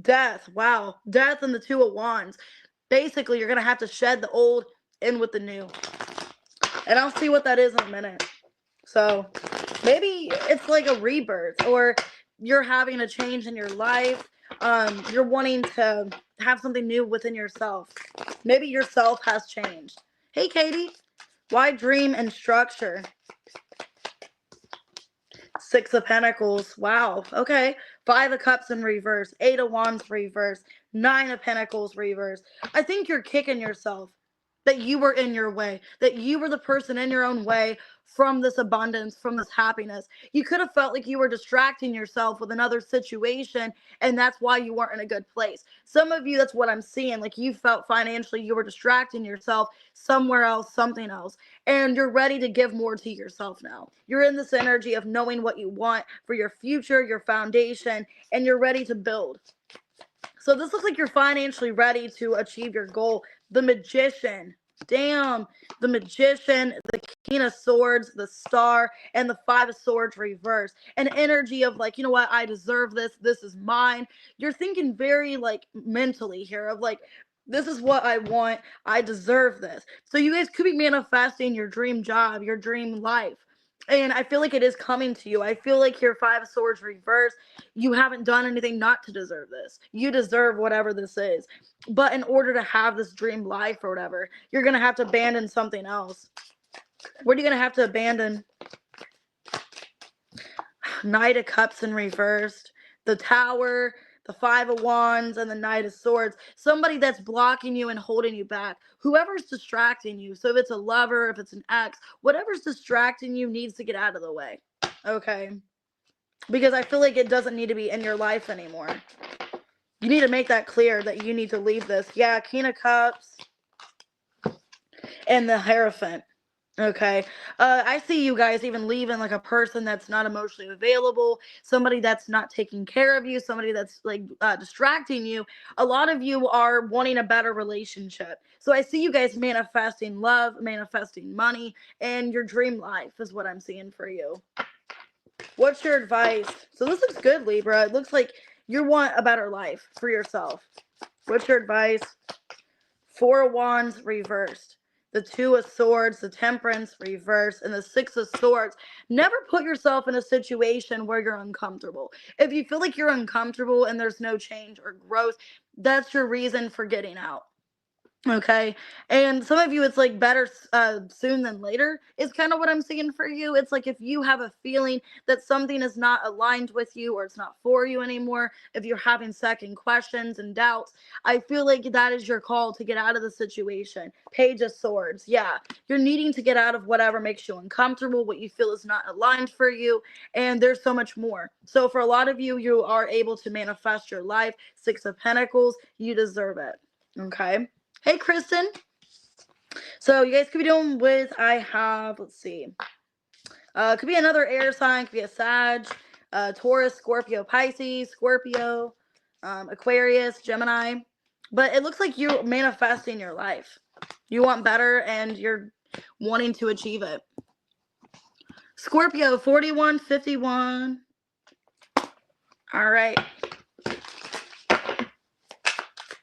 Death. Wow. Death and the Two of Wands. Basically, you're going to have to shed the old in with the new. And I'll see what that is in a minute. So maybe it's like a rebirth, or you're having a change in your life. You're wanting to have something new within yourself. Maybe yourself has changed. Hey, Katie. Why dream and structure? Six of Pentacles. Wow. Okay. Five of Cups in reverse. Eight of Wands reverse. Nine of Pentacles reverse. I think you're kicking yourself that you were in your way, that you were the person in your own way from this abundance, from this happiness. You could have felt like you were distracting yourself with another situation, and that's why you weren't in a good place. Some of you, that's what I'm seeing. Like you felt financially you were distracting yourself somewhere else, something else, and you're ready to give more to yourself now. You're in this energy of knowing what you want for your future, your foundation, and you're ready to build. So this looks like you're financially ready to achieve your goal. The Magician. Damn. The Magician, the King of Swords, the Star, and the Five of Swords reverse. An energy of like, you know what? I deserve this. This is mine. You're thinking very like mentally here of like, this is what I want. I deserve this. So you guys could be manifesting your dream job, your dream life. And I feel like it is coming to you. I feel like your Five of Swords reverse, you haven't done anything not to deserve this. You deserve whatever this is. But in order to have this dream life or whatever, you're going to have to abandon something else. What are you going to have to abandon? Knight of Cups in reversed, the Tower, the Five of Wands, and the Knight of Swords. Somebody that's blocking you and holding you back. Whoever's distracting you. So if it's a lover, if it's an ex, whatever's distracting you needs to get out of the way. Okay? Because I feel like it doesn't need to be in your life anymore. You need to make that clear that you need to leave this. Yeah, King of Cups and the Hierophant. Okay. I see you guys even leaving like a person that's not emotionally available, somebody that's not taking care of you, somebody that's like distracting you. A lot of you are wanting a better relationship. So I see you guys manifesting love, manifesting money, and your dream life is what I'm seeing for you. What's your advice? So this looks good, Libra. It looks like you want a better life for yourself. What's your advice? Four of Wands reversed. The Two of Swords, the Temperance reversed, and the Six of Swords. Never put yourself in a situation where you're uncomfortable. If you feel like you're uncomfortable and there's no change or growth, that's your reason for getting out. Okay. And some of you, it's like better soon than later is kind of what I'm seeing for you. It's like if you have a feeling that something is not aligned with you or it's not for you anymore, if you're having second questions and doubts, I feel like that is your call to get out of the situation. Page of Swords. Yeah. You're needing to get out of whatever makes you uncomfortable, what you feel is not aligned for you. And there's so much more. So for a lot of you, you are able to manifest your life. Six of Pentacles. You deserve it. Okay. Hey, Kristen. So you guys could be doing with, I have, let's see. Could be another air sign. Could be a Sag, Taurus, Scorpio, Pisces, Scorpio, Aquarius, Gemini. But it looks like you're manifesting your life. You want better and you're wanting to achieve it. Scorpio, 4151. All right.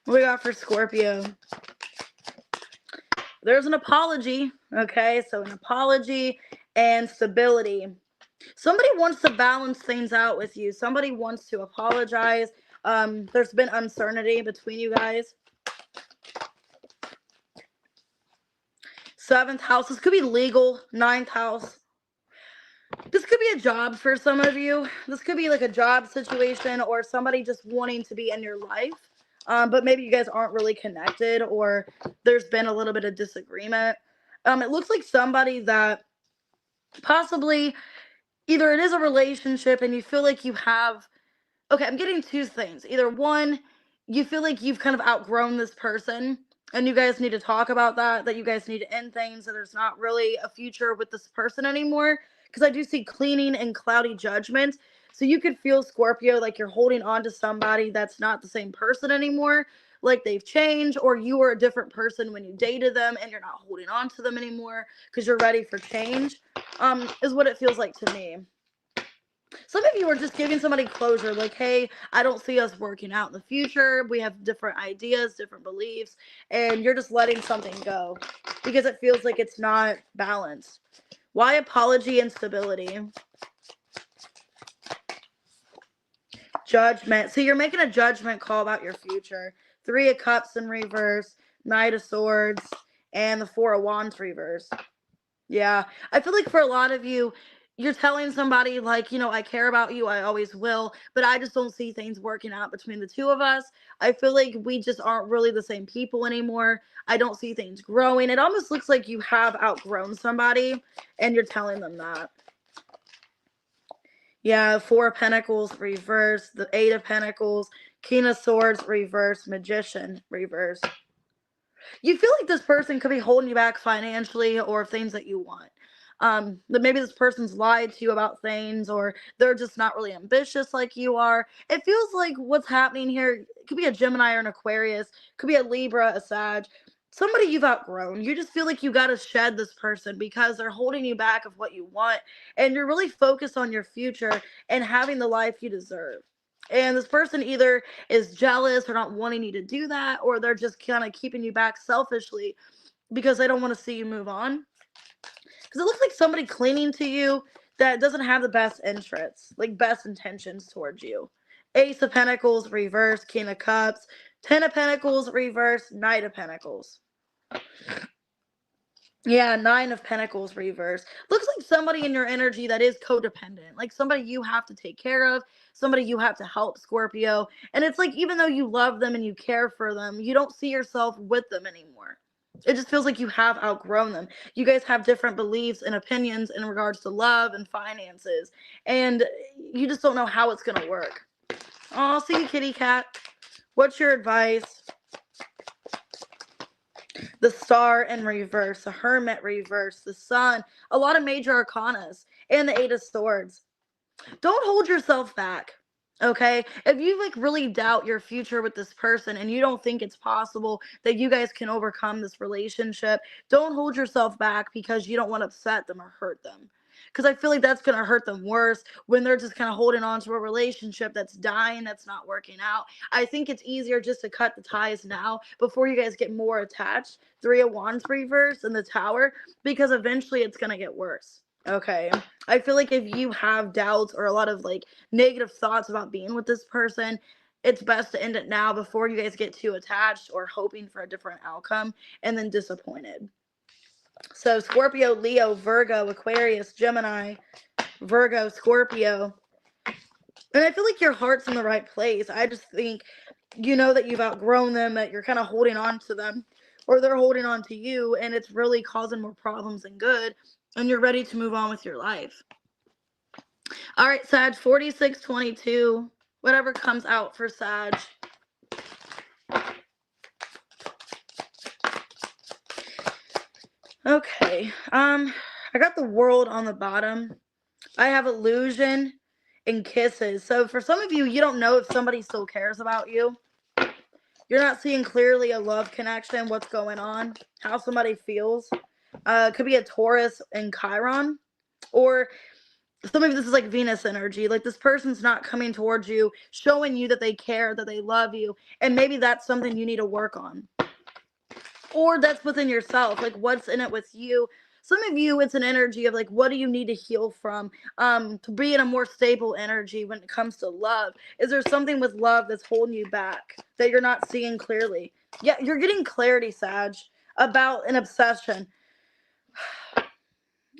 What we got for Scorpio? There's an apology, okay? So an apology and stability. Somebody wants to balance things out with you. Somebody wants to apologize. There's been uncertainty between you guys. Seventh house. This could be legal. Ninth house. This could be a job for some of you. This could be like a job situation or somebody just wanting to be in your life. But maybe you guys aren't really connected or there's been a little bit of disagreement. It looks like somebody that possibly either it is a relationship and you feel like you have, okay, I'm getting two things. Either one, you feel like you've kind of outgrown this person and you guys need to talk about that you guys need to end things, that there's not really a future with this person anymore. Because I do see cleaning and cloudy judgment. So you could feel, Scorpio, like you're holding on to somebody that's not the same person anymore. Like they've changed, or you were a different person when you dated them and you're not holding on to them anymore because you're ready for change, is what it feels like to me. Some of you are just giving somebody closure, like, hey, I don't see us working out in the future. We have different ideas, different beliefs, and you're just letting something go because it feels like it's not balanced. Why apology and stability? Judgment. So you're making a judgment call about your future. Three of Cups in reverse, Knight of Swords, and the Four of Wands reverse. Yeah. I feel like for a lot of you, you're telling somebody like, you know, I care about you, I always will, but I just don't see things working out between the two of us. I feel like we just aren't really the same people anymore. I don't see things growing. It almost looks like you have outgrown somebody and you're telling them that. Yeah, Four of Pentacles reverse, the Eight of Pentacles, King of Swords reverse, Magician reverse. You feel like this person could be holding you back financially or things that you want. That maybe this person's lied to you about things, or they're just not really ambitious like you are. It feels like what's happening here could be a Gemini or an Aquarius, could be a Libra, a Sag, somebody you've outgrown. You just feel like you got to shed this person because they're holding you back of what you want, and you're really focused on your future and having the life you deserve. And this person either is jealous or not wanting you to do that, or they're just kind of keeping you back selfishly because they don't want to see you move on. Because it looks like somebody clinging to you that doesn't have the best interests, like best intentions towards you. Ace of Pentacles reverse, King of Cups, 10 of Pentacles reverse, Knight of Pentacles. Yeah, Nine of Pentacles reverse. Looks like somebody in your energy that is codependent, like somebody you have to take care of, somebody you have to help, Scorpio. And it's like, even though you love them and you care for them, you don't see yourself with them anymore. It just feels like you have outgrown them. You guys have different beliefs and opinions in regards to love and finances, and you just don't know how it's going to work. Oh, see you, kitty cat. What's your advice? The Star in reverse, the Hermit reverse, the Sun, a lot of major arcanas, and the Eight of Swords. Don't hold yourself back. Okay, if you like really doubt your future with this person and you don't think it's possible that you guys can overcome this relationship, don't hold yourself back because you don't want to upset them or hurt them, because I feel like that's going to hurt them worse when they're just kind of holding on to a relationship that's dying, that's not working out. I think it's easier just to cut the ties now before you guys get more attached. Three of Wands reverse and the Tower, because eventually it's going to get worse. Okay, I feel like if you have doubts or a lot of like negative thoughts about being with this person, it's best to end it now before you guys get too attached or hoping for a different outcome and then disappointed. So Scorpio, Leo, Virgo, Aquarius, Gemini, Virgo, Scorpio. And I feel like your heart's in the right place. I just think you know that you've outgrown them, that you're kind of holding on to them, or they're holding on to you, and it's really causing more problems than good, and you're ready to move on with your life. All right, Sag, 4622, whatever comes out for Sag. Okay, I got the World on the bottom. I have Illusion and Kisses. So for some of you, you don't know if somebody still cares about you. You're not seeing clearly a love connection, what's going on, how somebody feels. Could be a Taurus and Chiron, or some of this is like Venus energy. Like this person's not coming towards you, showing you that they care, that they love you, and maybe that's something you need to work on. Or that's within yourself, like what's in it with you. Some of you, it's an energy of like, what do you need to heal from, to be in a more stable energy when it comes to love? Is there something with love that's holding you back that you're not seeing clearly? Yeah, you're getting clarity, Sag, about an obsession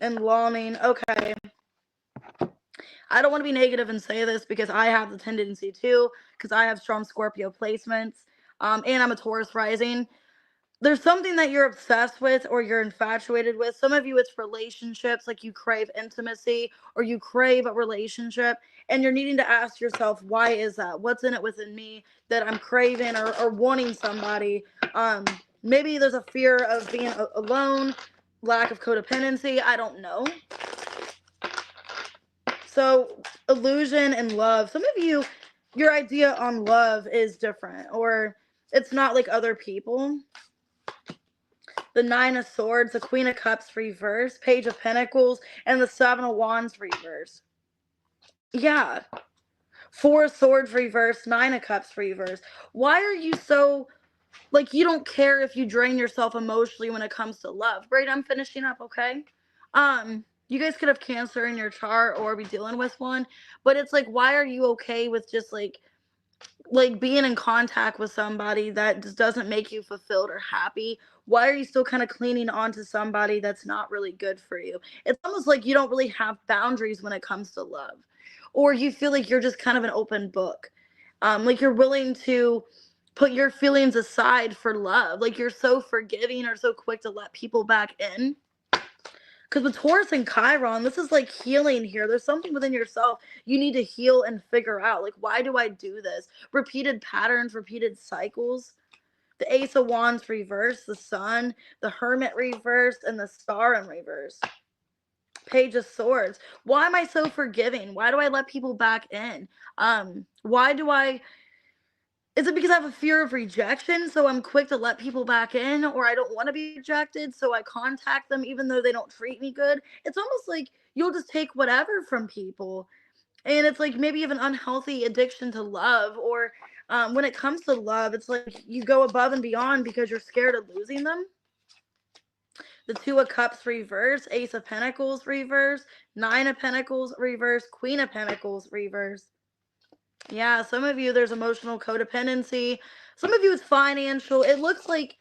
and longing. Okay, I don't want to be negative and say this because I have the tendency to, because I have strong Scorpio placements, and I'm a Taurus rising. There's something that you're obsessed with or you're infatuated with. Some of you, it's relationships, like you crave intimacy or you crave a relationship, and you're needing to ask yourself, why is that? What's in it within me that I'm craving or wanting somebody? Maybe there's a fear of being alone, lack of codependency. I don't know. So illusion and love. Some of you, your idea on love is different, or it's not like other people. The Nine of Swords, the Queen of Cups reverse, Page of Pentacles, and the Seven of Wands reverse. Yeah. Four of Swords reverse, Nine of Cups reverse. Why are you so, like, you don't care if you drain yourself emotionally when it comes to love? Great, I'm finishing up, okay? You guys could have Cancer in your chart or be dealing with one, but it's like, why are you okay with just like being in contact with somebody that just doesn't make you fulfilled or happy? Why are you still kind of clinging on to somebody that's not really good for you? It's almost like you don't really have boundaries when it comes to love, or you feel like you're just kind of an open book. Like you're willing to put your feelings aside for love. Like you're so forgiving or so quick to let people back in. Because with Taurus and Chiron, this is like healing here. There's something within yourself you need to heal and figure out. Like, why do I do this? Repeated patterns, repeated cycles. The Ace of Wands reverse, the Sun, the Hermit reversed, and the Star in reverse. Page of Swords. Why am I so forgiving? Why do I let people back in? Why do I... Is it because I have a fear of rejection, so I'm quick to let people back in, or I don't want to be rejected, so I contact them even though they don't treat me good? It's almost like you'll just take whatever from people. And it's like maybe you have an unhealthy addiction to love, or when it comes to love, it's like you go above and beyond because you're scared of losing them. The Two of Cups reverse, Ace of Pentacles reverse, Nine of Pentacles reverse, Queen of Pentacles reverse. Yeah, some of you, there's emotional codependency. Some of you, it's financial. It looks like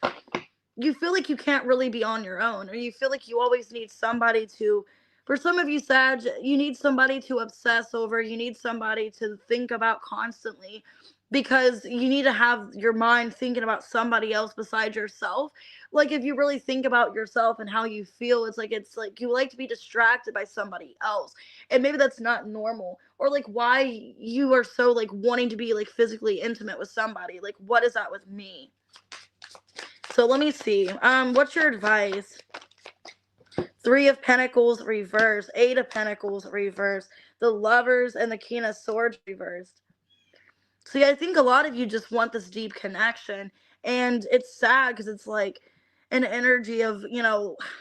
you feel like you can't really be on your own, or you feel like you always need somebody to, for some of you, Sag, you need somebody to obsess over, you need somebody to think about constantly, because you need to have your mind thinking about somebody else besides yourself. Like, if you really think about yourself and how you feel, it's like you like to be distracted by somebody else, and maybe that's not normal, or like why you are so like wanting to be like physically intimate with somebody. Like, what is that with me? So let me see. What's your advice? Three of Pentacles reversed, Eight of Pentacles reversed, the Lovers and the King of Swords reversed. See, I think a lot of you just want this deep connection, and it's sad because it's like an energy of,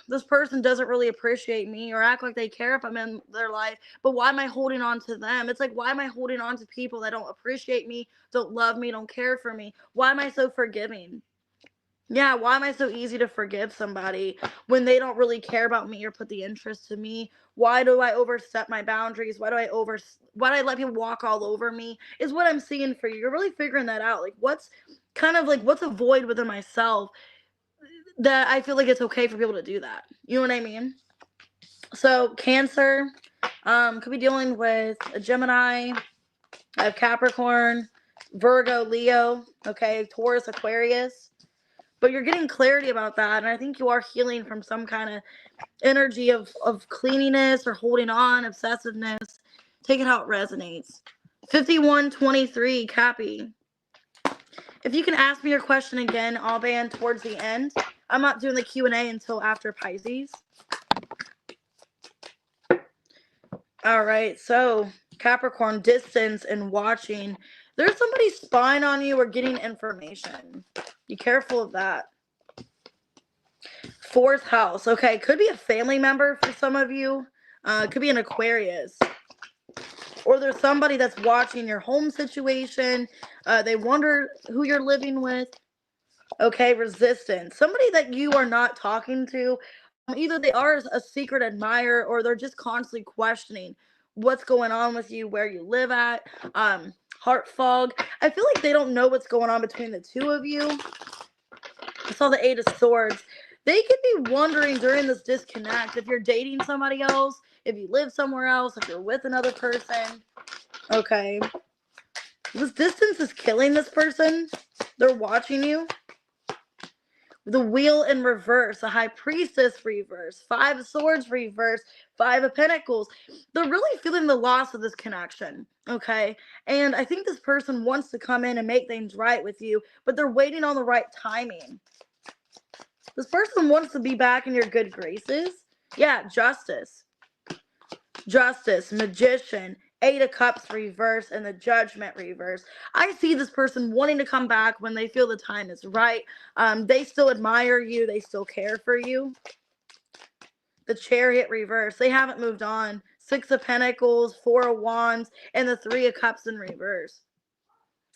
this person doesn't really appreciate me or act like they care if I'm in their life, but why am I holding on to them? It's like, why am I holding on to people that don't appreciate me, don't love me, don't care for me? Why am I so forgiving? Yeah, why am I so easy to forgive somebody when they don't really care about me or put the interest to me? Why do I overstep my boundaries? Why do I let people walk all over me? Is what I'm seeing for you. You're really figuring that out. Like, what's a void within myself that I feel like it's okay for people to do that. You know what I mean? So Cancer, could be dealing with a Gemini, a Capricorn, Virgo, Leo, okay, Taurus, Aquarius. But you're getting clarity about that, and I think you are healing from some kind of energy of cleanliness or holding on, obsessiveness. Take it how it resonates. 5123, Cappy. If you can ask me your question again, I'll ban towards the end. I'm not doing the Q&A until after Pisces. All right, so Capricorn, distance and watching. There's somebody spying on you or getting information. Be careful of that. Fourth house. Okay, could be a family member for some of you. Could be an Aquarius. Or there's somebody that's watching your home situation. They wonder who you're living with. Okay, resistance. Somebody that you are not talking to. Either they are a secret admirer, or they're just constantly questioning what's going on with you, where you live at. Heart fog. I feel like they don't know what's going on between the two of you. I saw the Eight of Swords. They could be wondering during this disconnect if you're dating somebody else, if you live somewhere else, if you're with another person. Okay. This distance is killing this person. They're watching you. The Wheel in reverse, the High Priestess reverse, Five of Swords reverse, Five of Pentacles. They're really feeling the loss of this connection, okay? And I think this person wants to come in and make things right with you, but they're waiting on the right timing. This person wants to be back in your good graces. Yeah, Justice. Justice, Magician, Eight of Cups reverse, and the Judgment reverse. I see this person wanting to come back when they feel the time is right. They still admire you. They still care for you. The Chariot reverse. They haven't moved on. Six of Pentacles, Four of Wands, and the Three of Cups in reverse.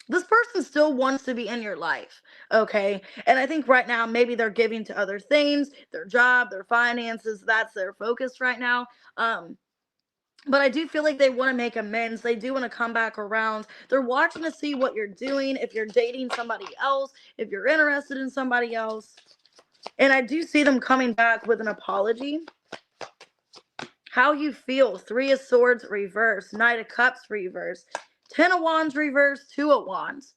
This person still wants to be in your life, okay? And I think right now, maybe they're giving to other things, their job, their finances. That's their focus right now. But I do feel like they want to make amends. They do want to come back around. They're watching to see what you're doing, if you're dating somebody else, if you're interested in somebody else. And I do see them coming back with an apology. How you feel. Three of Swords reverse. Knight of Cups reverse. Ten of Wands reverse. Two of Wands.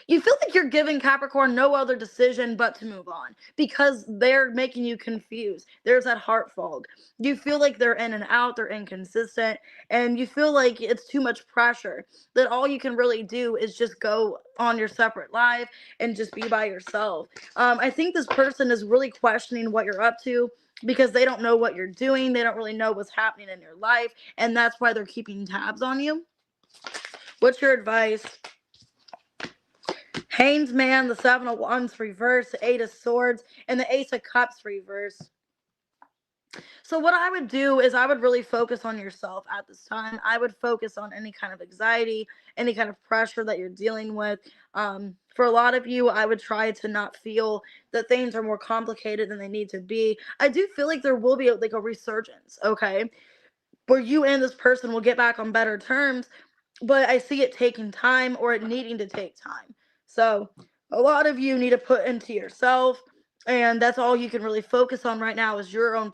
You feel like you're giving Capricorn no other decision but to move on because they're making you confused. There's that heart fog. You feel like they're in and out, they're inconsistent, and you feel like it's too much pressure, that all you can really do is just go on your separate life and just be by yourself. I think this person is really questioning what you're up to because they don't know what you're doing. They don't really know what's happening in your life, and that's why they're keeping tabs on you. What's your advice? Hanged Man, the Seven of Wands reverse, the Eight of Swords, and the Ace of Cups reverse. So what I would do is I would really focus on yourself at this time. I would focus on any kind of anxiety, any kind of pressure that you're dealing with. For a lot of you, I would try to not feel that things are more complicated than they need to be. I do feel like there will be like a resurgence, okay, where you and this person will get back on better terms, but I see it taking time or it needing to take time. So a lot of you need to put into yourself And that's all you can really focus on right now is your own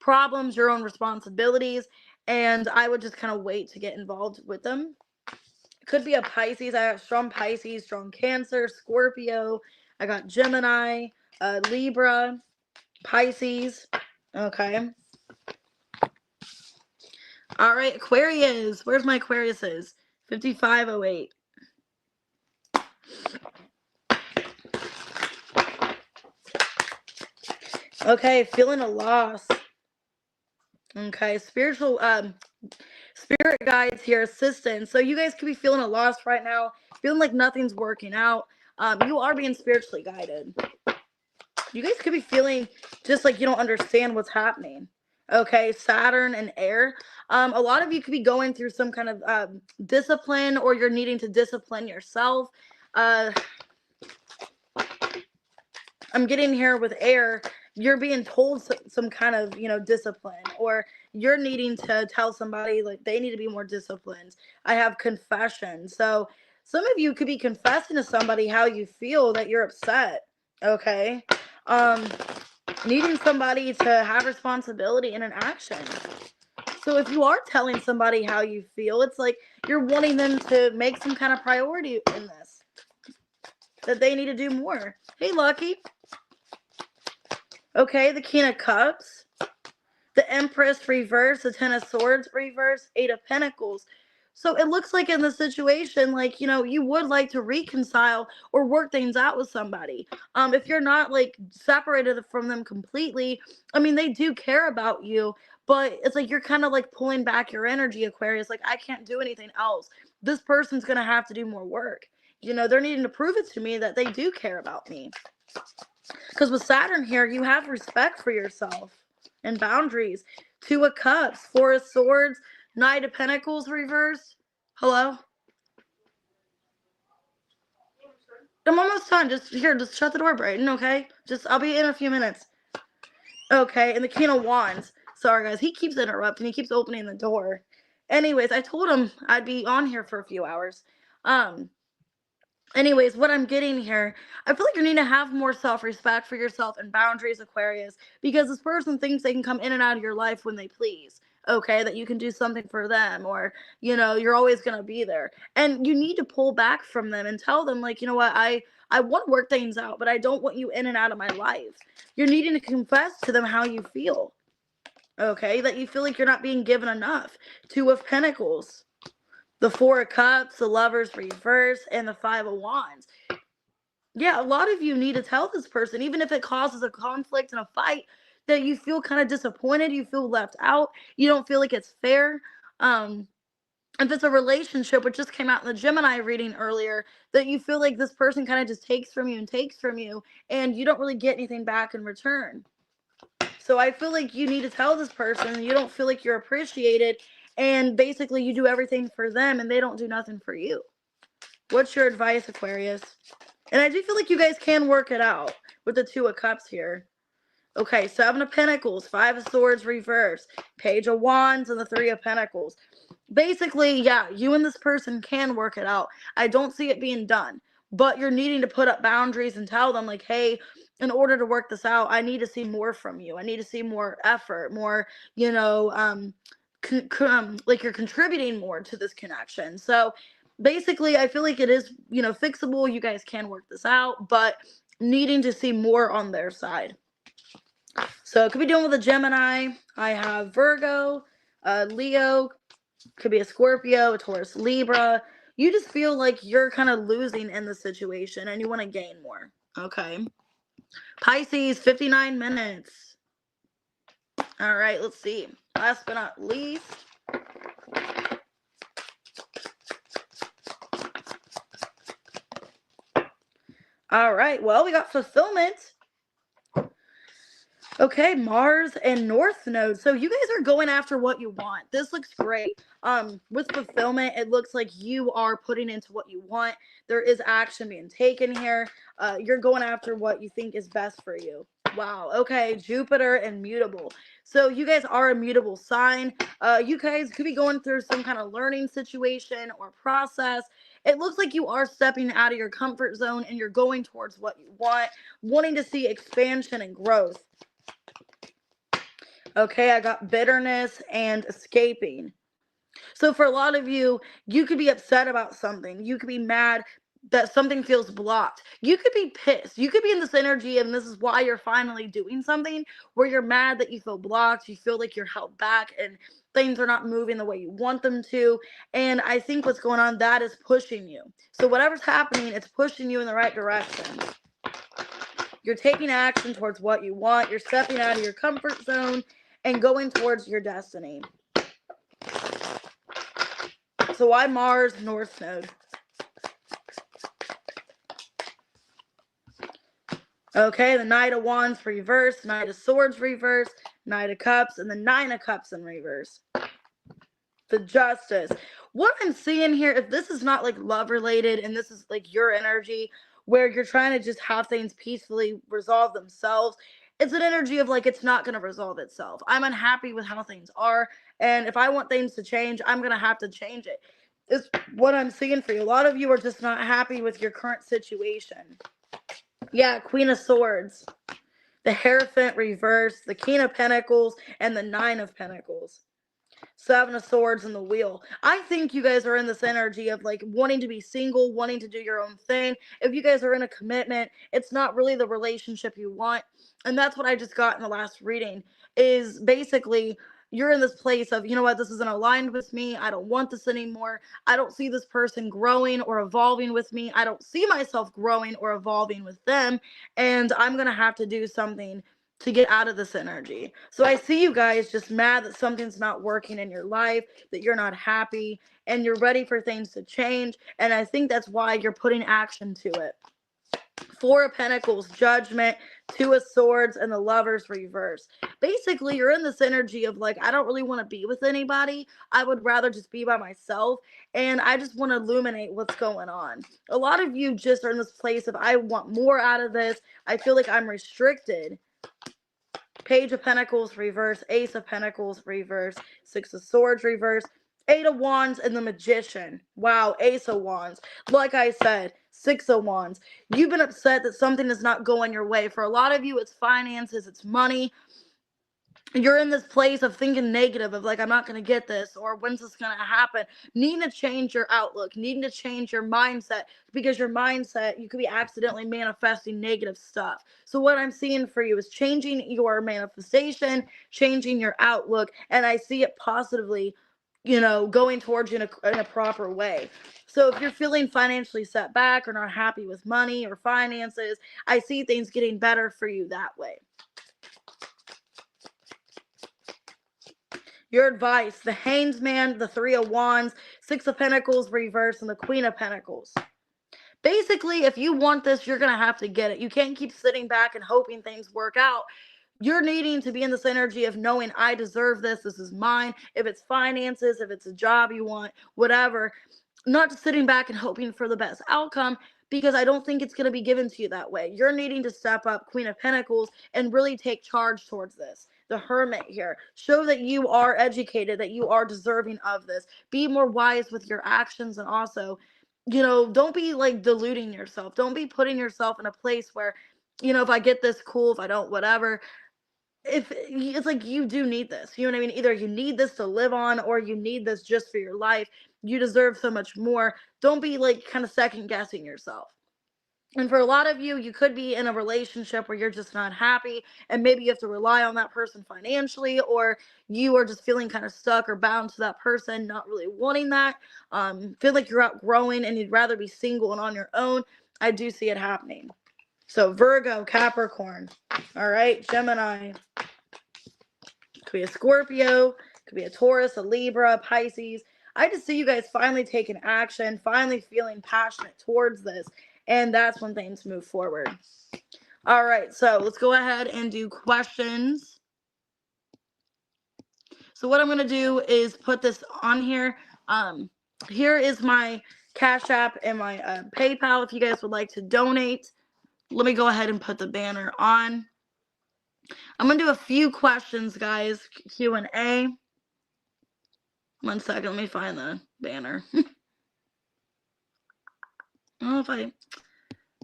problems, your own responsibilities. And I would just kind of wait to get involved with them. Could be a Pisces. I have strong Pisces, strong Cancer, Scorpio. I got Gemini, Libra, Pisces. Okay. All right, Aquarius. Where's my Aquariuses? 5508. Okay, feeling a loss. Okay, spiritual spirit guides here, assistants. So you guys could be feeling a loss right now, feeling like nothing's working out. You are being spiritually guided. You guys could be feeling just like you don't understand what's happening. Okay, Saturn and air. A lot of you could be going through some kind of discipline, or you're needing to discipline yourself. I'm getting here with air. You're being told some kind of, discipline, or you're needing to tell somebody like they need to be more disciplined. I have confession. So some of you could be confessing to somebody how you feel, that you're upset. Okay. Needing somebody to have responsibility and an action. So if you are telling somebody how you feel, it's like you're wanting them to make some kind of priority in this, that they need to do more. Hey, Lucky. Okay, the King of Cups, the Empress reverse, the Ten of Swords reverse, Eight of Pentacles. So it looks like in the situation, like, you would like to reconcile or work things out with somebody. If you're not like separated from them completely, I mean, they do care about you, but it's like you're kind of like pulling back your energy, Aquarius. Like, I can't do anything else. This person's going to have to do more work. They're needing to prove it to me that they do care about me. Because with Saturn here, you have respect for yourself and boundaries. Two of Cups, Four of Swords, Knight of Pentacles reverse. Hello? I'm almost done. Just shut the door, Brayden, okay? I'll be in a few minutes. Okay, and the King of Wands. Sorry, guys. He keeps interrupting. He keeps opening the door. Anyways, I told him I'd be on here for a few hours. Anyways, what I'm getting here, I feel like you need to have more self-respect for yourself and boundaries, Aquarius, because this person thinks they can come in and out of your life when they please. Okay, that you can do something for them, or you're always going to be there, and you need to pull back from them and tell them, like, what, I want to work things out, but I don't want you in and out of my life. You're needing to confess to them how you feel. Okay, that you feel like you're not being given enough. Two of Pentacles, the Four of Cups, the Lovers reverse, and the Five of Wands. Yeah, a lot of you need to tell this person, even if it causes a conflict and a fight, that you feel kind of disappointed, you feel left out, you don't feel like it's fair. If it's a relationship, which just came out in the Gemini reading earlier, that you feel like this person kind of just takes from you, and you don't really get anything back in return. So I feel like you need to tell this person you don't feel like you're appreciated, and basically you do everything for them and they don't do nothing for you. What's your advice, Aquarius? And I do feel like you guys can work it out with the Two of Cups here. Okay, Seven of Pentacles, Five of Swords reverse, Page of Wands, and the Three of Pentacles. Basically, yeah, you and this person can work it out. I don't see it being done, but you're needing to put up boundaries and tell them, like, hey, in order to work this out, I need to see more from you. I need to see more effort, more, like you're contributing more to this connection. So basically, I feel like it is, fixable. You guys can work this out, but needing to see more on their side. So it could be dealing with a Gemini. I have Virgo, Leo, could be a Scorpio, a Taurus, Libra. You just feel like you're kind of losing in the situation and you want to gain more. Okay. Pisces, 59 minutes. All right, let's see. Last but not least. All right, well, we got fulfillment. Okay, Mars and North Node. So you guys are going after what you want. This looks great. With fulfillment, it looks like you are putting into what you want. There is action being taken here. You're going after what you think is best for you. Wow. Okay, Jupiter and mutable. So you guys are a mutable sign. You guys could be going through some kind of learning situation or process, It looks like you are stepping out of your comfort zone and you're going towards what you want, wanting to see expansion and growth. Okay, I got bitterness and escaping. So for a lot of you, you could be upset about something. You could be mad that something feels blocked. You could be pissed. You could be in this energy, and this is why you're finally doing something where you're mad that you feel blocked. You feel like you're held back and things are not moving the way you want them to. And I think what's going on, that is pushing you. So whatever's happening, it's pushing you in the right direction. You're taking action towards what you want. You're stepping out of your comfort zone and going towards your destiny. So why Mars North Node? Okay, the Knight of Wands reverse, Knight of Swords reverse, Knight of Cups, and the Nine of Cups in reverse. The Justice. What I'm seeing here, if this is not like love related and this is like your energy where you're trying to just have things peacefully resolve themselves, it's an energy of like it's not going to resolve itself. I'm unhappy with how things are, and if I want things to change, I'm going to have to change it. It's what I'm seeing for you. A lot of you are just not happy with your current situation. Yeah, Queen of Swords, the Hierophant reverse, the King of Pentacles, and the Nine of Pentacles. Seven of Swords and the Wheel. I think you guys are in this energy of like wanting to be single, wanting to do your own thing. If you guys are in a commitment, it's not really the relationship you want. And that's what I just got in the last reading, is basically you're in this place of, you know what, this isn't aligned with me. I don't want this anymore. I don't see this person growing or evolving with me. I don't see myself growing or evolving with them. And I'm going to have to do something to get out of this energy. So I see you guys just mad that something's not working in your life, that you're not happy, and you're ready for things to change. And I think that's why you're putting action to it. Four of Pentacles, Judgment, Two of Swords, and the Lovers reverse. Basically, you're in this energy of like, I don't really want to be with anybody. I would rather just be by myself. And I just want to illuminate what's going on. A lot of you just are in this place of, I want more out of this. I feel like I'm restricted. Page of Pentacles reverse, Ace of Pentacles reverse, Six of Swords reverse, Eight of Wands, and the Magician. Wow, Ace of Wands. Like I said, Six of Wands. You've been upset that something is not going your way. For a lot of you, it's finances, it's money. You're in this place of thinking negative, of like, I'm not going to get this, or when's this going to happen? Needing to change your outlook, needing to change your mindset, because your mindset, you could be accidentally manifesting negative stuff. So what I'm seeing for you is changing your manifestation, changing your outlook, and I see it positively, going towards you in a proper way. So if you're feeling financially set back or not happy with money or finances, I see things getting better for you that way. Your advice, the Hanged Man, the Three of Wands, Six of Pentacles reverse, and the Queen of Pentacles. Basically, if you want this, you're going to have to get it. You can't keep sitting back and hoping things work out. You're needing to be in this energy of knowing, I deserve this. This is mine. If it's finances, if it's a job you want, whatever. Not just sitting back and hoping for the best outcome, because I don't think it's going to be given to you that way. You're needing to step up, Queen of Pentacles, and really take charge towards this. The Hermit here. Show that you are educated, that you are deserving of this. Be more wise with your actions, and also, don't be like deluding yourself. Don't be putting yourself in a place where, if I get this, cool. If I don't, whatever. If it's like, you do need this, you know what I mean? Either you need this to live on, or you need this just for your life. You deserve so much more. Don't be like kind of second guessing yourself. And for a lot of you, you could be in a relationship where you're just not happy, and maybe you have to rely on that person financially, or you are just feeling kind of stuck or bound to that person, not really wanting that. Feel like you're outgrowing and you'd rather be single and on your own. I do see it happening. So Virgo, Capricorn, all right, Gemini, could be a Scorpio, could be a Taurus, a Libra, Pisces. I just see you guys finally taking action, finally feeling passionate towards this. And that's when things move forward. All right, so let's go ahead and do questions. So what I'm going to do is put this on here. Here is my Cash App and my PayPal if you guys would like to donate. Let me go ahead and put the banner on. I'm going to do a few questions, guys. Q&A. 1 second, let me find the banner. I don't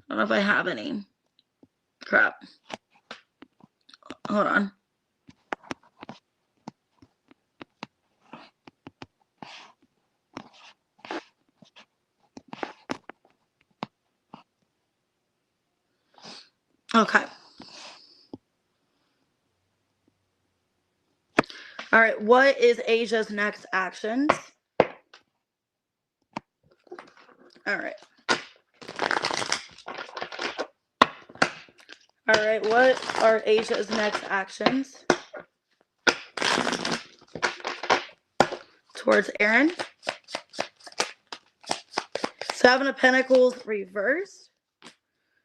know if I have any. Crap. Hold on. Okay. All right. What is Asia's next actions? All right. All right. What are Asia's next actions towards Aaron? Seven of Pentacles reversed.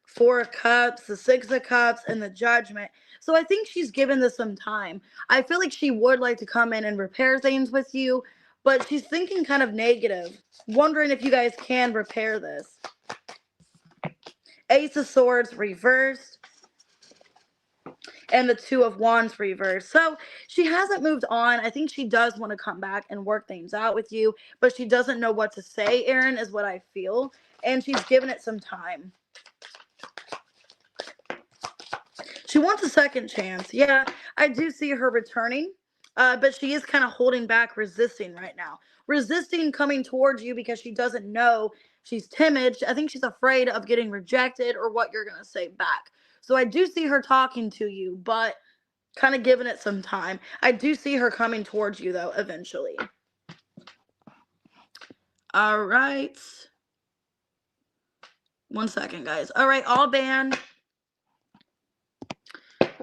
Four of Cups, the Six of Cups, and the Judgment. So I think she's given this some time. I feel like she would like to come in and repair things with you, but she's thinking kind of negative, wondering if you guys can repair this. Ace of Swords reversed, and the Two of Wands reversed. So she hasn't moved on. I think she does want to come back and work things out with you, but she doesn't know what to say, Aaron, is what I feel, and she's given it some time. She wants a second chance. Yeah, I do see her returning, but she is kind of holding back, resisting right now. Resisting coming towards you because she doesn't know. She's timid. I think she's afraid of getting rejected or what you're going to say back. So I do see her talking to you, but kind of giving it some time. I do see her coming towards you, though, eventually. All right. 1 second, guys. All right, all band.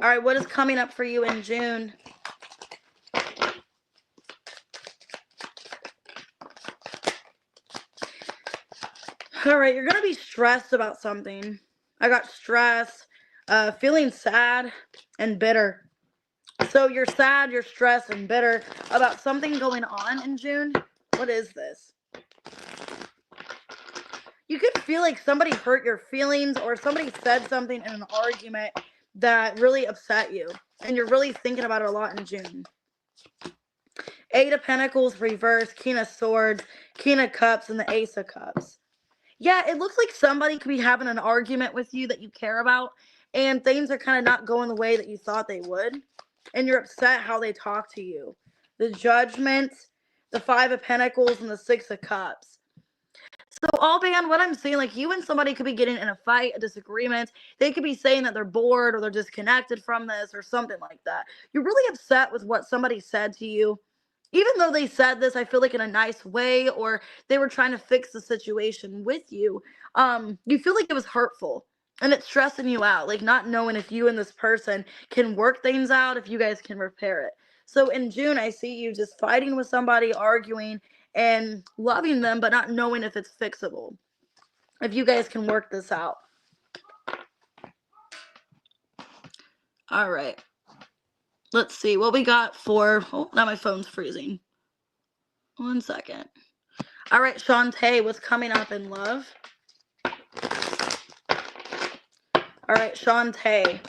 All right, what is coming up for you in June? All right, you're going to be stressed about something. I got stress, feeling sad and bitter. So you're sad, you're stressed and bitter about something going on in June. What is this? You could feel like somebody hurt your feelings or somebody said something in an argument that really upset you. And you're really thinking about it a lot in June. Eight of Pentacles reversed, King of Swords, King of Cups, and the Ace of Cups. Yeah, it looks like somebody could be having an argument with you that you care about, and things are kind of not going the way that you thought they would, and you're upset how they talk to you. The Judgment, the Five of Pentacles, and the Six of Cups. So all band, what I'm saying, like you and somebody could be getting in a fight, a disagreement. They could be saying that they're bored or they're disconnected from this or something like that. You're really upset with what somebody said to you. Even though they said this, I feel like in a nice way, or they were trying to fix the situation with you. You feel like it was hurtful and it's stressing you out, like not knowing if you and this person can work things out, if you guys can repair it. So in June, I see you just fighting with somebody, arguing, and loving them, but not knowing if it's fixable, if you guys can work this out. All right. Let's see what we got for, oh, now my phone's freezing. 1 second. All right, Shantae, what's coming up in love? All right, Shantae.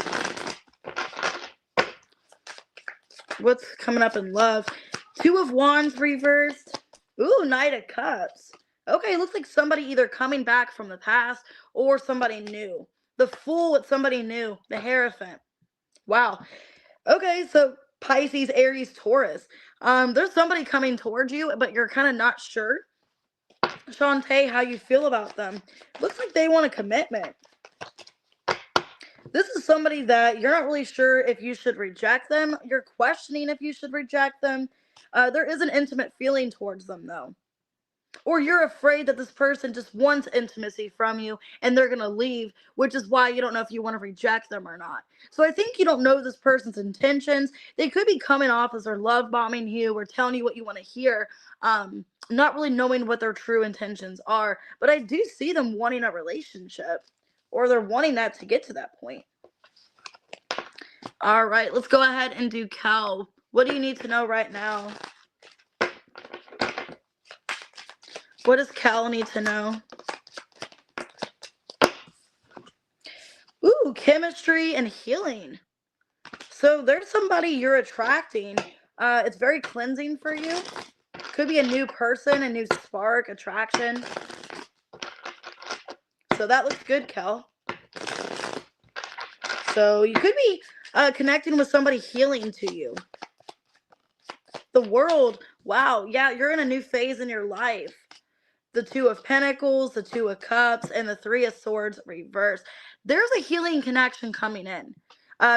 What's coming up in love? Two of Wands reversed. Ooh, Knight of Cups. Okay, looks like somebody either coming back from the past or somebody new. The Fool with somebody new. The Hierophant. Wow. Okay, so Pisces, Aries, Taurus. There's somebody coming towards you, but you're kind of not sure. Shantae, how you feel about them. Looks like they want a commitment. This is somebody that you're not really sure if you should reject them. You're questioning if you should reject them. There is an intimate feeling towards them, though. Or you're afraid that this person just wants intimacy from you and they're going to leave, which is why you don't know if you want to reject them or not. So I think you don't know this person's intentions. They could be coming off as they're love bombing you or telling you what you want to hear, not really knowing what their true intentions are. But I do see them wanting a relationship, or they're wanting that to get to that point. All right, let's go ahead and do Cal. What do you need to know right now? What does Cal need to know? Ooh, chemistry and healing. So there's somebody you're attracting. It's very cleansing for you. Could be a new person, a new spark, attraction. So that looks good, Kel. So you could be connecting with somebody healing to you. The World. Wow. Yeah, you're in a new phase in your life. The Two of Pentacles, the Two of Cups, and the Three of Swords reversed. There's a healing connection coming in.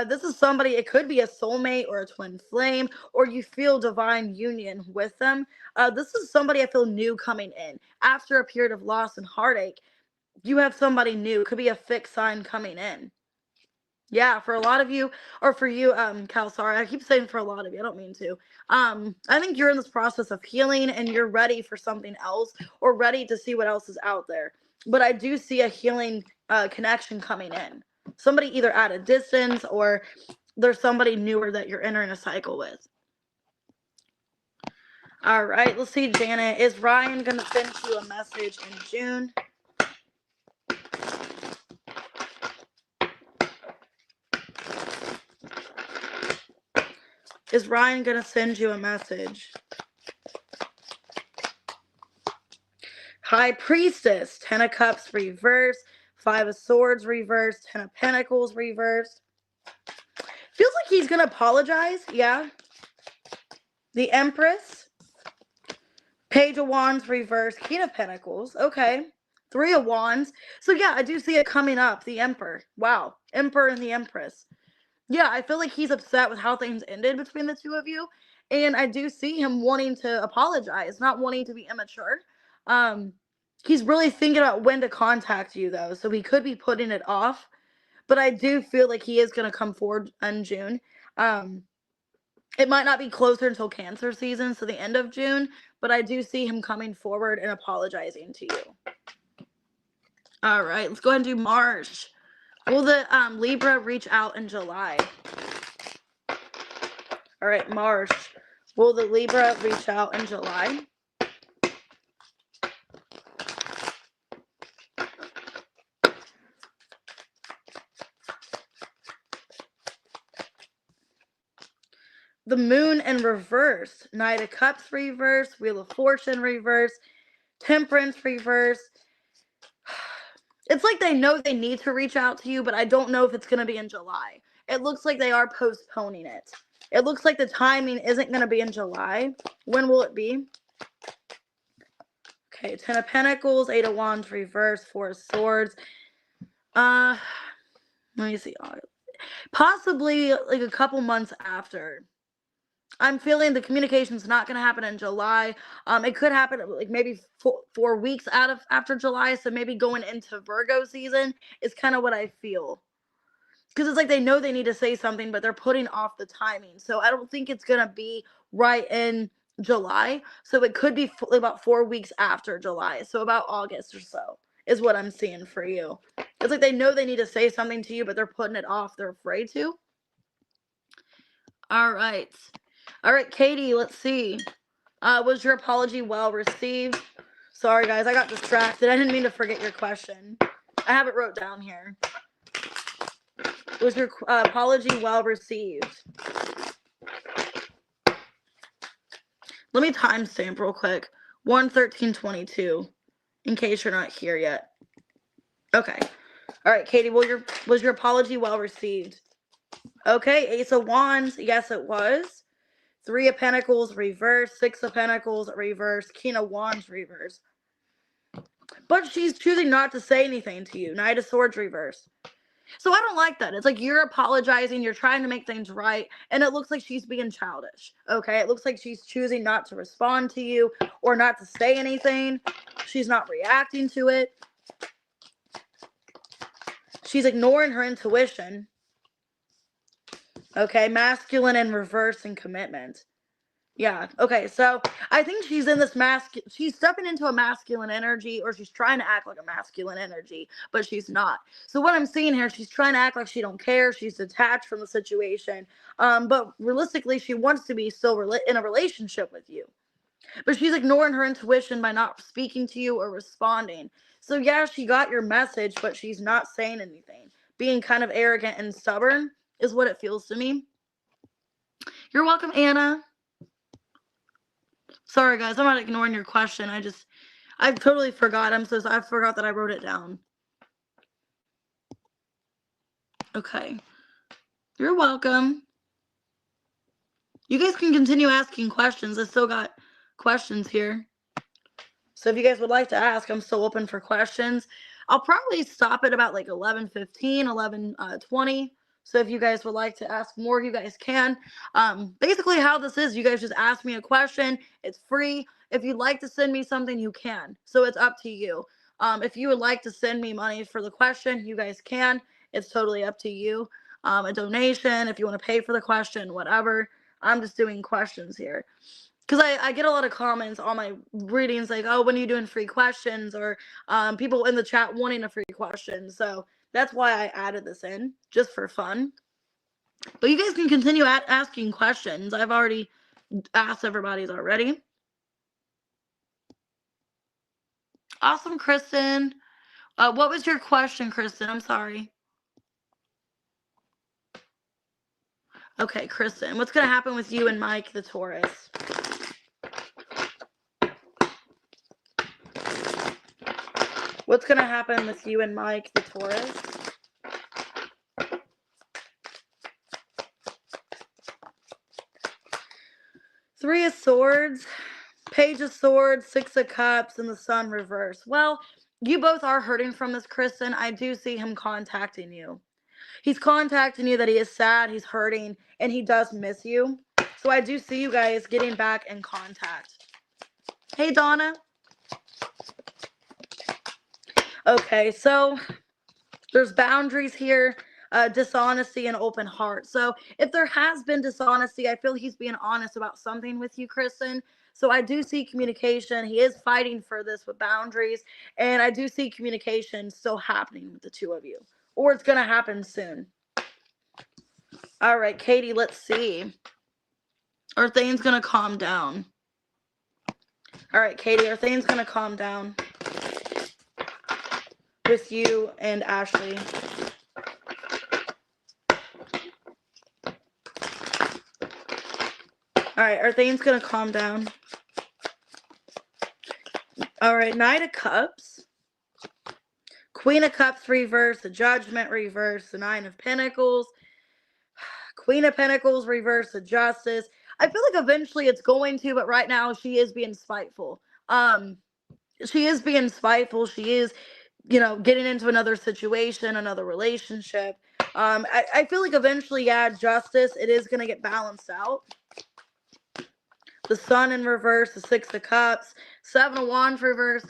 This is somebody, it could be a soulmate or a twin flame, or you feel divine union with them. This is somebody I feel new coming in. After a period of loss and heartache, you have somebody new. It could be a fixed sign coming in. Yeah, for a lot of you, or for you, Cal, sorry, I keep saying for a lot of you, I don't mean to. I think you're in this process of healing and you're ready for something else or ready to see what else is out there. But I do see a healing connection coming in. Somebody either at a distance or there's somebody newer that you're entering a cycle with. All right, let's see, Janet. Is Ryan going to send you a message in June? Is Ryan going to send you a message? High Priestess, 10 of Cups reversed, 5 of Swords reversed, 10 of Pentacles reversed. Feels like he's going to apologize, yeah. The Empress, Page of Wands reversed, King of Pentacles, okay. 3 of Wands. So yeah, I do see it coming up, the Emperor. Wow, Emperor and the Empress. Yeah, I feel like he's upset with how things ended between the two of you. And I do see him wanting to apologize, not wanting to be immature. He's really thinking about when to contact you, though. So he could be putting it off. But I do feel like he is going to come forward in June. It might not be closer until Cancer season, so the end of June. But I do see him coming forward and apologizing to you. All right, let's go ahead and do Mars. Will the Libra reach out in July? All right, Mars. Will the Libra reach out in July? The Moon in reverse. Knight of Cups reverse. Wheel of Fortune reverse. Temperance reverse. It's like they know they need to reach out to you, but I don't know if it's going to be in July. It looks like they are postponing it. It looks like the timing isn't going to be in July. When will it be? Okay, 10 of Pentacles, 8 of Wands reverse, 4 of Swords. Let me see. Possibly like a couple months after. I'm feeling the communication's not going to happen in July. It could happen like maybe 4 weeks after July. So maybe going into Virgo season is kind of what I feel. Because it's like they know they need to say something, but they're putting off the timing. So I don't think it's going to be right in July. So it could be about 4 weeks after July. So about August or so is what I'm seeing for you. It's like they know they need to say something to you, but they're putting it off. They're afraid to. All right. All right, Katie, let's see. Was your apology well received? Sorry, guys, I got distracted. I didn't mean to forget your question. I have it wrote down here. Was your apology well received? Let me timestamp real quick. 1/13/22, in case you're not here yet. Okay. All right, Katie, was your apology well received? Okay, Ace of Wands. Yes, it was. 3 of Pentacles reverse, 6 of Pentacles reverse, King of Wands reverse. But she's choosing not to say anything to you. Knight of Swords reverse. So I don't like that. It's like you're apologizing, you're trying to make things right, and it looks like she's being childish. Okay, it looks like she's choosing not to respond to you or not to say anything. She's not reacting to it. She's ignoring her intuition. Okay, masculine in reverse and commitment. Yeah, okay, so I think she's in this she's stepping into a masculine energy, or she's trying to act like a masculine energy, but she's not. So what I'm seeing here, she's trying to act like she don't care, she's detached from the situation, but realistically, she wants to be still in a relationship with you. But she's ignoring her intuition by not speaking to you or responding. So yeah, she got your message, but she's not saying anything. Being kind of arrogant and stubborn is what it feels to me. You're welcome, Anna. Sorry, guys, I'm not ignoring your question. I totally forgot. I forgot that I wrote it down. Okay. You're welcome. You guys can continue asking questions. I still got questions here. So if you guys would like to ask, I'm still open for questions. I'll probably stop at about like 11:15, 11:20. So if you guys would like to ask more, you guys can. Basically, how this is, you guys just ask me a question. It's free. If you'd like to send me something, you can. So it's up to you. If you would like to send me money for the question, you guys can. It's totally up to you. A donation, if you want to pay for the question, whatever. I'm just doing questions here. Because I get a lot of comments on my readings like, oh, when are you doing free questions? Or people in the chat wanting a free question. So that's why I added this in, just for fun. But you guys can continue asking questions. I've already asked everybody's already. Awesome, Kristen. What was your question, Kristen? I'm sorry. Okay, Kristen, what's going to happen with you and Mike, the Taurus? What's going to happen with you and Mike, the Taurus? Three of Swords, Page of Swords, Six of Cups, and the Sun reverse. Well, you both are hurting from this, Kristen. I do see him contacting you. He's contacting you that he is sad, he's hurting, and he does miss you. So I do see you guys getting back in contact. Hey, Donna. Okay, so there's boundaries here, dishonesty, and open heart. So if there has been dishonesty, I feel he's being honest about something with you, Kristen. So I do see communication. He is fighting for this with boundaries. And I do see communication still happening with the two of you. Or it's going to happen soon. All right, Katie, let's see. Are things going to calm down? All right, Katie, are things going to calm down with you and Ashley? All right, are things going to calm down? All right, Knight of Cups, Queen of Cups reverse, the Judgment reverse, the Nine of Pentacles, Queen of Pentacles reverse, the Justice. I feel like eventually it's going to, but right now she is being spiteful. She is being spiteful. She is, getting into another situation, another relationship. I feel like eventually, yeah, Justice, it is going to get balanced out. The Sun in reverse, the Six of Cups, Seven of Wands reverse.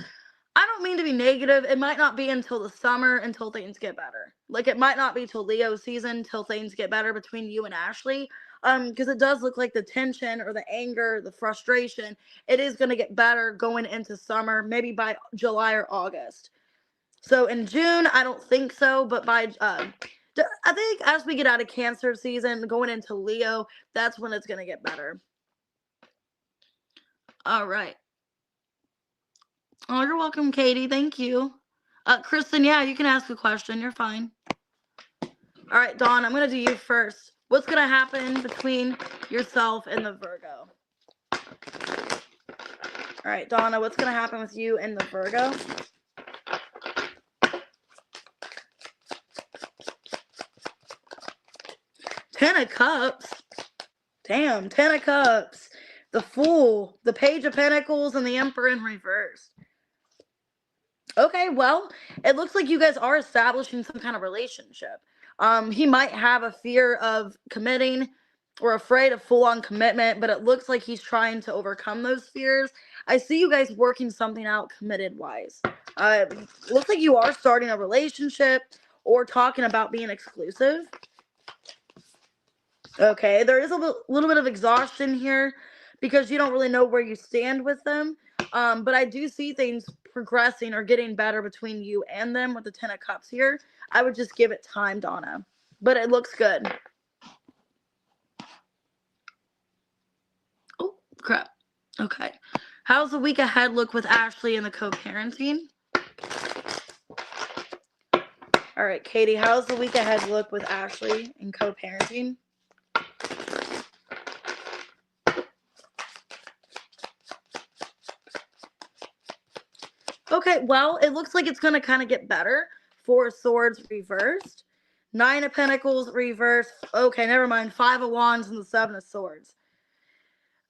I don't mean to be negative. It might not be until the summer until things get better. Like, it might not be till Leo season until things get better between you and Ashley. Because it does look like the tension or the anger, the frustration, it is going to get better going into summer, maybe by July or August. So in June, I don't think so, but by I think as we get out of Cancer season, going into Leo, that's when it's going to get better. All right. Oh, you're welcome, Katie. Thank you. Kristen, yeah, you can ask a question. You're fine. All right, Dawn, I'm going to do you first. What's going to happen between yourself and the Virgo? All right, Donna, what's going to happen with you and the Virgo? Ten of Cups. Damn, Ten of Cups. The Fool, the Page of Pentacles, and the Emperor in reverse. Okay, well, it looks like you guys are establishing some kind of relationship. He might have a fear of committing or afraid of full-on commitment, but it looks like he's trying to overcome those fears. I see you guys working something out committed-wise. Looks like you are starting a relationship or talking about being exclusive. Okay, there is a little bit of exhaustion here because you don't really know where you stand with them. But I do see things progressing or getting better between you and them with the Ten of Cups here. I would just give it time, Donna. But it looks good. Oh, crap. Okay. How's the week ahead look with Ashley and the co-parenting? All right, Katie, how's the week ahead look with Ashley and co-parenting? Okay, well, it looks like it's going to kind of get better. Four of Swords reversed. Nine of Pentacles reversed. Okay, never mind. Five of Wands and the Seven of Swords.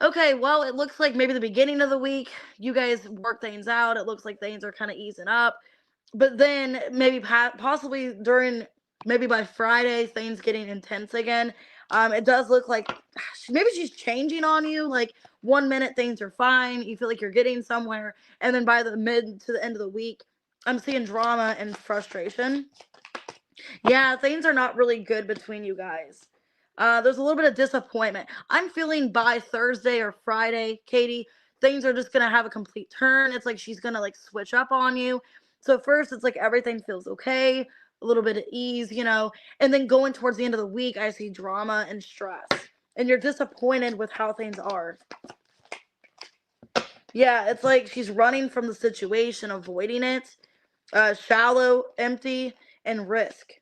Okay, well, it looks like maybe the beginning of the week, you guys work things out. It looks like things are kind of easing up. But then maybe possibly during, maybe by Friday, things getting intense again. It does look like maybe she's changing on you. Like 1 minute things are fine. You feel like you're getting somewhere. And then by the mid to the end of the week, I'm seeing drama and frustration. Yeah, things are not really good between you guys. There's a little bit of disappointment. I'm feeling by Thursday or Friday, Katie, things are just going to have a complete turn. It's like she's going to like switch up on you. So first it's like everything feels okay, a little bit of ease, you know, and then going towards the end of the week, I see drama and stress. And you're disappointed with how things are. Yeah, it's like she's running from the situation, avoiding it. Shallow, empty, and risk.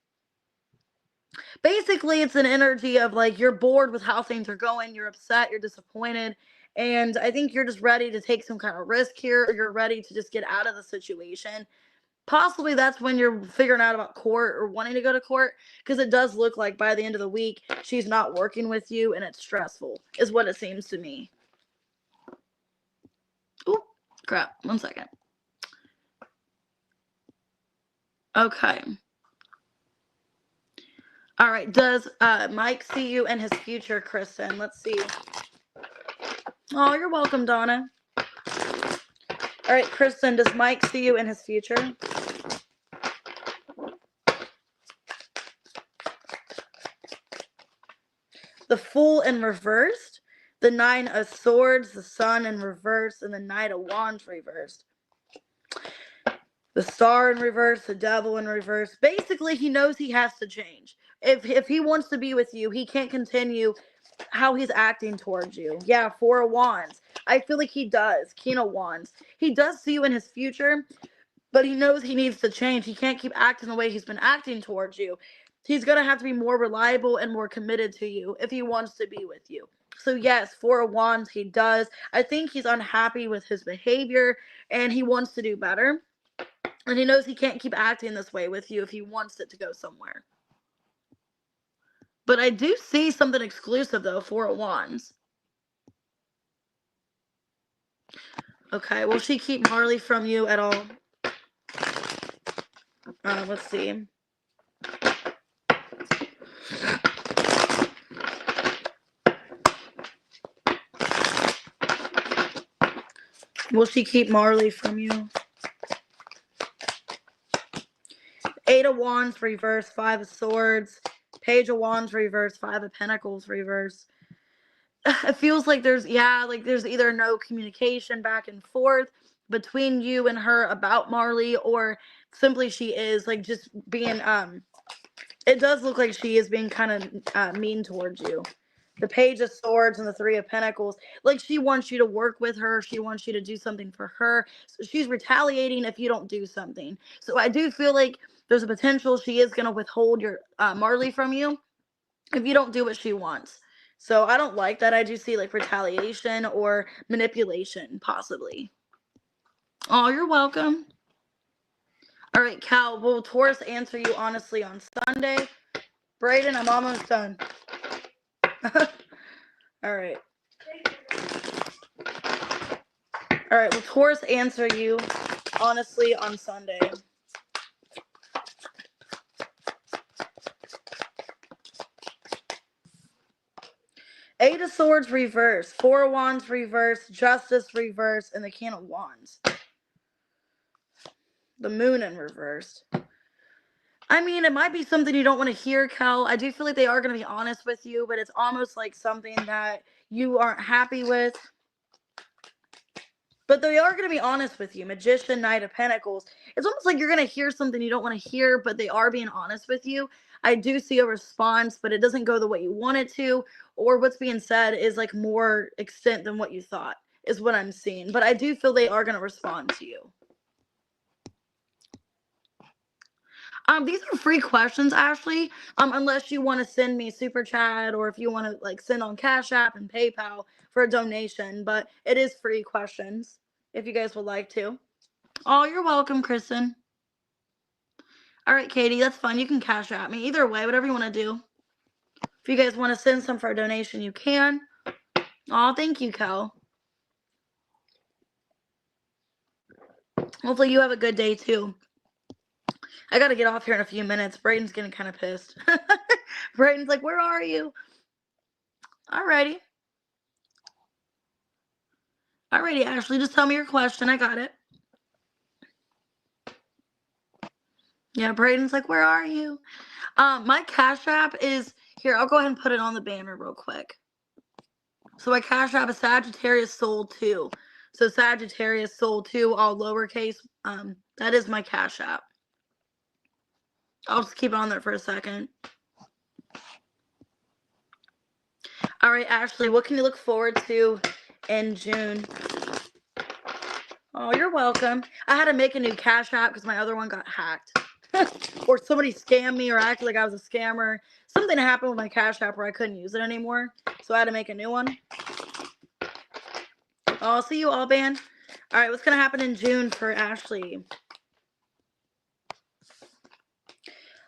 Basically, it's an energy of like you're bored with how things are going, you're upset, you're disappointed, and I think you're just ready to take some kind of risk here, or you're ready to just get out of the situation. Possibly that's when you're figuring out about court or wanting to go to court, because it does look like by the end of the week she's not working with you and it's stressful, is what it seems to me. Oh, crap. 1 second. Okay. All right. Does Mike see you in his future, Kristen? Let's see. Oh, you're welcome, Donna. All right, Kristen, does Mike see you in his future? The Fool in reversed, the Nine of Swords, the Sun in reverse, and the Knight of Wands reversed. The Star in reverse, the Devil in reverse. Basically, he knows he has to change. If he wants to be with you, he can't continue how he's acting towards you. Yeah, Four of Wands. I feel like he does. King of Wands. He does see you in his future, but he knows he needs to change. He can't keep acting the way he's been acting towards you. He's going to have to be more reliable and more committed to you if he wants to be with you. So yes, Four of Wands, he does. I think he's unhappy with his behavior and he wants to do better. And he knows he can't keep acting this way with you if he wants it to go somewhere. But I do see something exclusive, though, Four of Wands. Okay, will she keep Marley from you at all? Let's see. Will she keep Marley from you? Eight of Wands reverse, Five of Swords, Page of Wands reverse, Five of Pentacles reverse. It feels like there's either no communication back and forth between you and her about Marley, or simply she is like just being it does look like she is being kind of mean towards you. The Page of Swords and the Three of Pentacles, like she wants you to work with her, she wants you to do something for her, so she's retaliating if you don't do something. So I do feel like there's a potential she is going to withhold your Marley from you if you don't do what she wants. So I don't like that. I do see like retaliation or manipulation, possibly. Oh, you're welcome. All right, Cal, will Taurus answer you honestly on Sunday? Brayden, I'm almost done. All right. All right, will Taurus answer you honestly on Sunday? Eight of Swords reverse, Four of Wands reverse, Justice reverse, and the King of Wands. The Moon in reverse. I mean, it might be something you don't want to hear, Kel. I do feel like they are going to be honest with you, but it's almost like something that you aren't happy with. But they are going to be honest with you. Magician, Knight of Pentacles. It's almost like you're going to hear something you don't want to hear, but they are being honest with you. I do see a response, but it doesn't go the way you want it to, or what's being said is like more extent than what you thought, is what I'm seeing. But I do feel they are going to respond to you. These are free questions, Ashley. Unless you want to send me super chat, or if you want to like send on Cash App and PayPal for a donation, but it is free questions if you guys would like to. Oh, you're welcome, Kristen. All right, Katie, that's fine. You can cash at me. Either way, whatever you want to do. If you guys want to send some for a donation, you can. Oh, thank you, Kel. Hopefully you have a good day, too. I got to get off here in a few minutes. Braden's getting kind of pissed. Braden's like, where are you? Alrighty. Alrighty, Ashley, just tell me your question. I got it. Yeah, Braden's like, where are you? My Cash App is here. I'll go ahead and put it on the banner real quick. So my Cash App is Sagittarius Soul 2. So Sagittarius Soul 2, all lowercase. That is my Cash App. I'll just keep it on there for a second. All right, Ashley, what can you look forward to in June? Oh, you're welcome. I had to make a new Cash App because my other one got hacked. Or somebody scammed me or acted like I was a scammer. Something happened with my Cash App where I couldn't use it anymore. So I had to make a new one. Oh, I'll see you all, band. All right, what's going to happen in June for Ashley?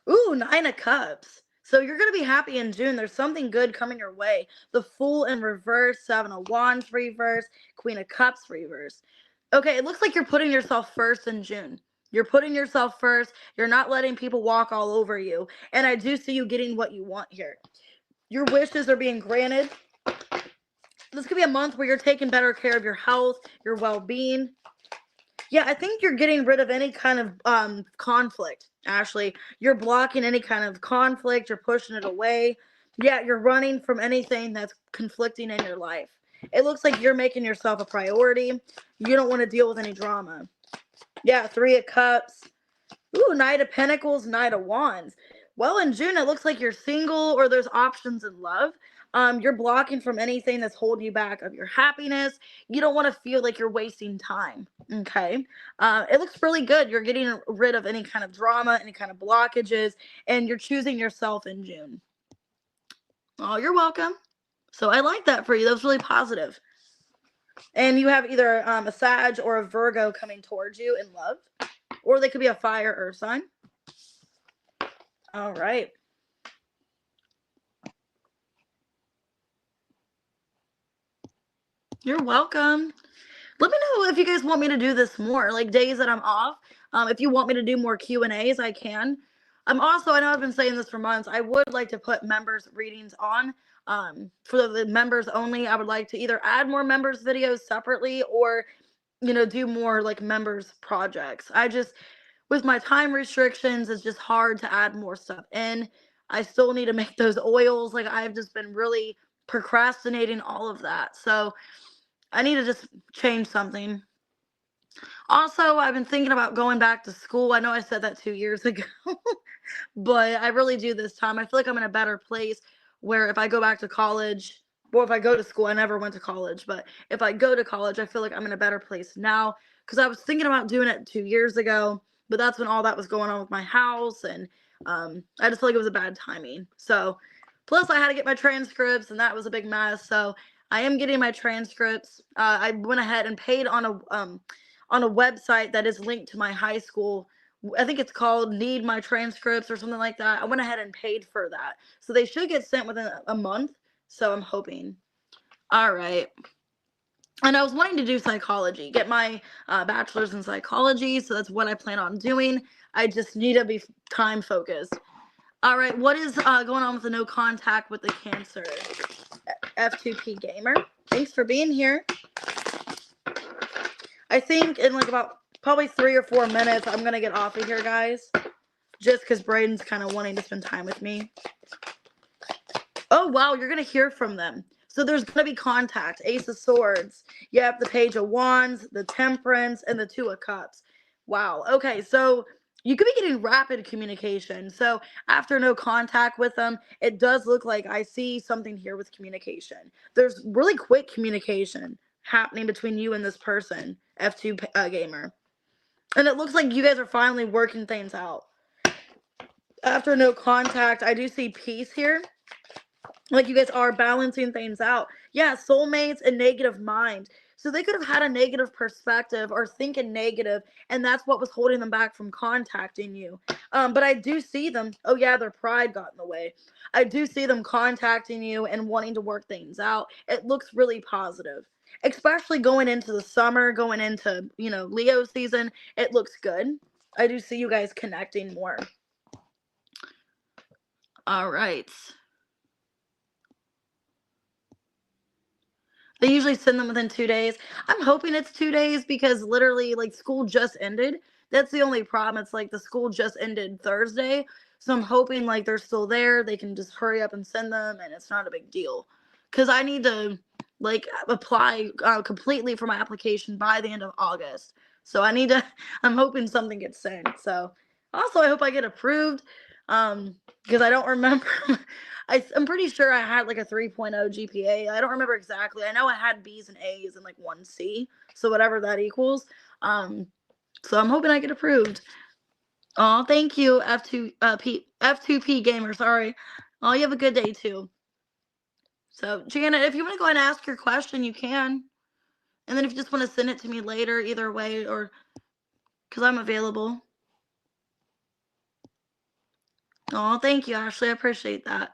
Ooh, 9 of Cups. So you're going to be happy in June. There's something good coming your way. The Fool in reverse, 7 of Wands reverse, Queen of Cups reverse. Okay, it looks like you're putting yourself first in June. You're putting yourself first. You're not letting people walk all over you. And I do see you getting what you want here. Your wishes are being granted. This could be a month where you're taking better care of your health, your well-being. Yeah, I think you're getting rid of any kind of conflict, Ashley. You're blocking any kind of conflict. You're pushing it away. Yeah, you're running from anything that's conflicting in your life. It looks like you're making yourself a priority. You don't want to deal with any drama. Yeah, 3 of Cups. Ooh, Knight of Pentacles, Knight of Wands. Well, in June, it looks like you're single or there's options in love. You're blocking from anything that's holding you back of your happiness. You don't want to feel like you're wasting time, okay? It looks really good. You're getting rid of any kind of drama, any kind of blockages, and you're choosing yourself in June. Oh, you're welcome. So I like that for you. That was really positive. And you have either a Sag or a Virgo coming towards you in love. Or they could be a fire earth sign. All right. You're welcome. Let me know if you guys want me to do this more, like days that I'm off. If you want me to do more Q&As, I can. I know I've been saying this for months. I would like to put members readings on. For the members only, I would like to either add more members videos separately or, do more like members projects. With my time restrictions, it's just hard to add more stuff in. I still need to make those oils. Like I've just been really procrastinating all of that. So I need to just change something. Also, I've been thinking about going back to school. I know I said that 2 years ago, but I really do this time. I feel like I'm in a better place where if I go back to college, or if I go to school, I never went to college, but if I go to college, I feel like I'm in a better place now because I was thinking about doing it 2 years ago, but that's when all that was going on with my house, and I just feel like it was a bad timing. So, plus I had to get my transcripts, and that was a big mess. So I am getting my transcripts. I went ahead and paid on a website that is linked to my high school. I think it's called Need My Transcripts or something like that. I went ahead and paid for that. So they should get sent within a month. So I'm hoping. All right. And I was wanting to do psychology, get my bachelor's in psychology. So that's what I plan on doing. I just need to be time focused. All right. What is going on with the no contact with the Cancer? F2P Gamer. Thanks for being here. I think in like about probably 3 or 4 minutes, I'm going to get off of here, guys. Just because Braden's kind of wanting to spend time with me. Oh, wow. You're going to hear from them. So there's going to be contact. Ace of Swords. You have the Page of Wands, the Temperance, and the 2 of Cups. Wow. Okay, so you could be getting rapid communication. So after no contact with them, it does look like I see something here with communication. There's really quick communication happening between you and this person, F2 Gamer. And it looks like you guys are finally working things out. After no contact, I do see peace here. Like you guys are balancing things out. Yeah, soulmates and negative mind. So they could have had a negative perspective or thinking negative, and that's what was holding them back from contacting you. But I do see them. Oh yeah, their pride got in the way. I do see them contacting you and wanting to work things out. It looks really positive, especially going into the summer, going into, Leo season. It looks good. I do see you guys connecting more. All right. They usually send them within 2 days. I'm hoping it's 2 days because literally, like, school just ended. That's the only problem. It's like the school just ended Thursday. So I'm hoping, like, they're still there. They can just hurry up and send them, and it's not a big deal. Because I need to, like, apply completely for my application by the end of August. So I need to, I'm hoping something gets sent. So also, I hope I get approved because I don't remember. I'm pretty sure I had like a 3.0 GPA. I don't remember exactly. I know I had B's and A's and like 1C. So whatever that equals. So I'm hoping I get approved. Oh, thank you, F2P gamer. Sorry. Oh, you have a good day too. So Janet, if you want to go ahead and ask your question, you can. And then if you just want to send it to me later, either way, or because I'm available. Oh, thank you, Ashley. I appreciate that.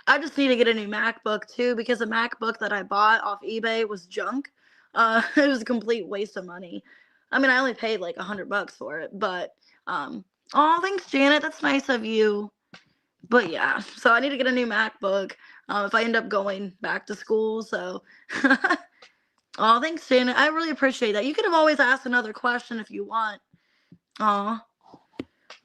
I just need to get a new MacBook too because the MacBook that I bought off eBay was junk. It was a complete waste of money. I mean, I only paid like $100 for it, but oh, thanks, Janet. That's nice of you. But yeah, so I need to get a new MacBook if I end up going back to school. So, oh, thanks, Janet. I really appreciate that. You could have always asked another question if you want. Oh.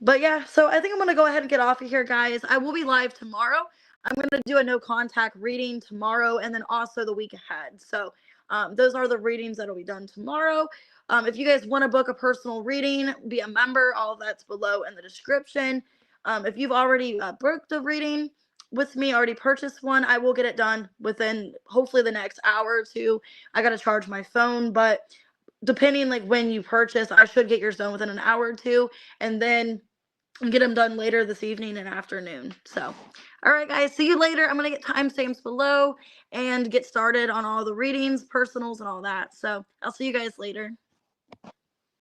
But yeah, so I think I'm going to go ahead and get off of here, guys. I will be live tomorrow. I'm going to do a no contact reading tomorrow and then also the week ahead. So those are the readings that will be done tomorrow. If you guys want to book a personal reading, be a member, all of that's below in the description. If you've already booked a reading with me, already purchased one, I will get it done within hopefully the next hour or two. I got to charge my phone, but depending like when you purchase, I should get yours done within an hour or two, and then get them done later this evening and afternoon. So, all right, guys, see you later. I'm going to get timestamps below and get started on all the readings, personals, and all that. So I'll see you guys later.